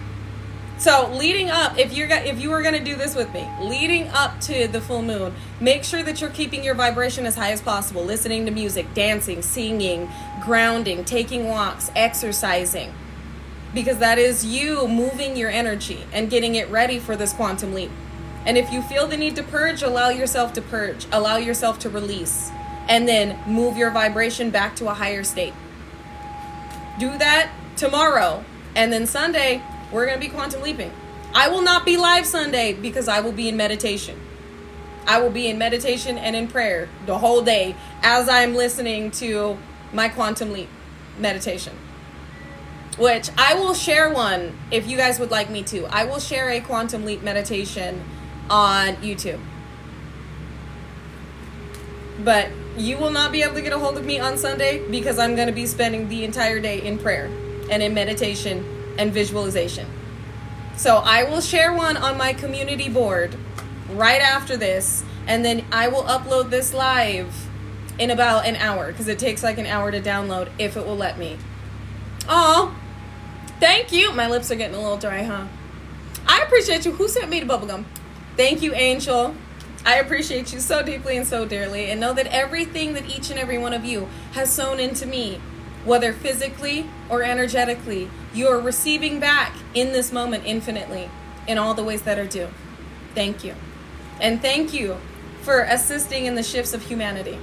Speaker 1: So leading up, if you were going to do this with me, leading up to the full moon, make sure that you're keeping your vibration as high as possible, listening to music, dancing, singing, grounding, taking walks, exercising, because that is you moving your energy and getting it ready for this quantum leap. And if you feel the need to purge, allow yourself to purge, allow yourself to release, and then move your vibration back to a higher state. Do that tomorrow, and then Sunday, we're going to be quantum leaping. I will not be live Sunday because I will be in meditation. I will be in meditation and in prayer the whole day as I'm listening to my quantum leap meditation. Which I will share one if you guys would like me to. I will share a quantum leap meditation on YouTube. But you will not be able to get a hold of me on Sunday because I'm going to be spending the entire day in prayer and in meditation and visualization. So I will share one on my community board right after this, and then I will upload this live in about an hour because it takes like an hour to download if it will let me. Oh, thank you. My lips are getting a little dry, huh? I appreciate you. Who sent me the bubblegum? Thank you, Angel. I appreciate you so deeply and so dearly, and know that everything that each and every one of you has sown into me, whether physically or energetically, you are receiving back in this moment infinitely in all the ways that are due. Thank you. And thank you for assisting in the shifts of humanity.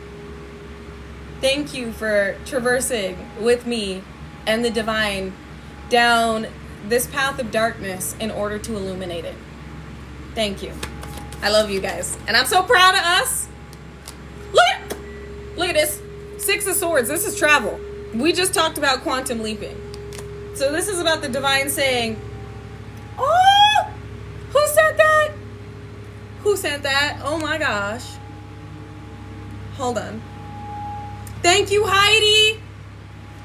Speaker 1: Thank you for traversing with me and the divine down this path of darkness in order to illuminate it. Thank you. I love you guys. And I'm so proud of us. Look at this. 6 of Swords. This is travel. We just talked about quantum leaping. So this is about the divine saying, oh, who sent that? Who sent that? Oh my gosh. Hold on. Thank you, Heidi.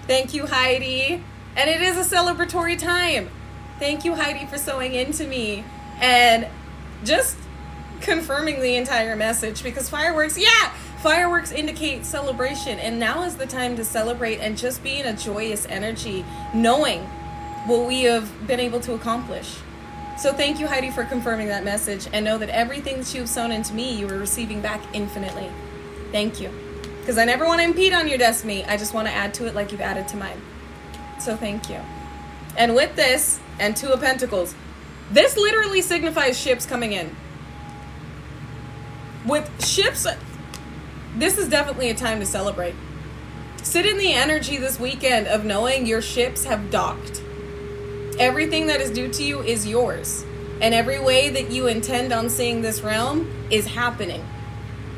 Speaker 1: Thank you, Heidi. And it is a celebratory time. Thank you, Heidi, for sewing into me and just confirming the entire message, because fireworks indicate celebration, and now is the time to celebrate and just be in a joyous energy, knowing what we have been able to accomplish. So thank you, Heidi, for confirming that message, and know that everything that you've sown into me, you are receiving back infinitely. Thank you. Because I never want to impede on your destiny. I just want to add to it like you've added to mine. So thank you. And with this, and Two of Pentacles, this literally signifies ships coming in. With ships, this is definitely a time to celebrate. Sit in the energy this weekend of knowing your ships have docked. Everything that is due to you is yours. And every way that you intend on seeing this realm is happening.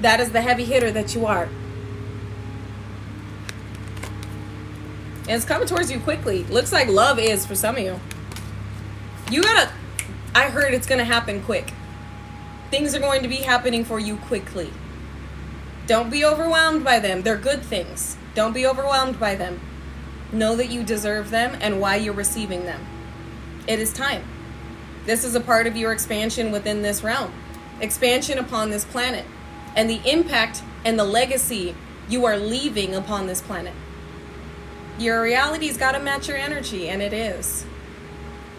Speaker 1: That is the heavy hitter that you are. And it's coming towards you quickly. Looks like love is for some of you. I heard it's going to happen quick. Things are going to be happening for you quickly. Don't be overwhelmed by them. They're good things. Don't be overwhelmed by them. Know that you deserve them and why you're receiving them. It is time. This is a part of your expansion within this realm. Expansion upon this planet. And the impact and the legacy you are leaving upon this planet. Your reality's got to match your energy, and it is.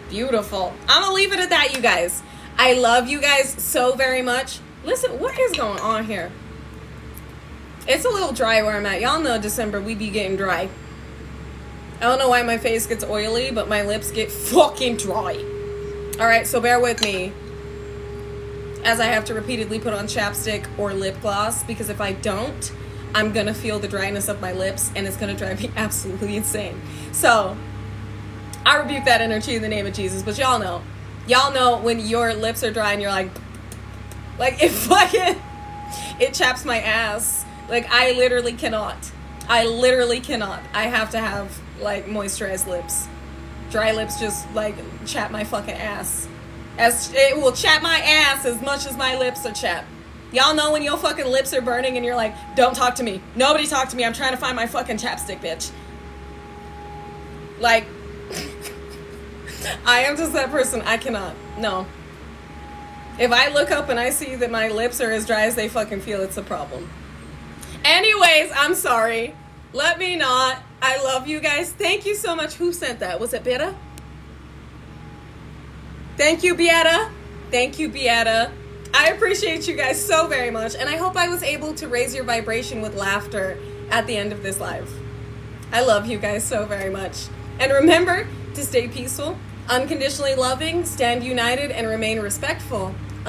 Speaker 1: Beautiful. I'm going to leave it at that, you guys. I love you guys so very much. Listen, what is going on here? It's a little dry where I'm at. Y'all know December, we be getting dry. I don't know why my face gets oily, but my lips get fucking dry. Alright, so bear with me as I have to repeatedly put on chapstick or lip gloss, because if I don't, I'm gonna feel the dryness of my lips, and it's gonna drive me absolutely insane. So, I rebuke that energy in the name of Jesus, but y'all know when your lips are dry and you're like it chaps my ass. Like, I literally cannot. I have to have, like, moisturized lips. Dry lips just, like, chap my fucking ass. As it will chap my ass as much as my lips are chapped. Y'all know when your fucking lips are burning and you're like, don't talk to me. Nobody talk to me. I'm trying to find my fucking chapstick, bitch. Like, I am just that person. I cannot. No. If I look up and I see that my lips are as dry as they fucking feel, it's a problem. Anyways, I'm sorry. Let me not. I love you guys. Thank you so much. Who sent that? Was it Beata? Thank you, Beata. Thank you, Beata. I appreciate you guys so very much, and I hope I was able to raise your vibration with laughter at the end of this live. I love you guys so very much. And remember to stay peaceful, unconditionally loving, stand united, and remain respectful.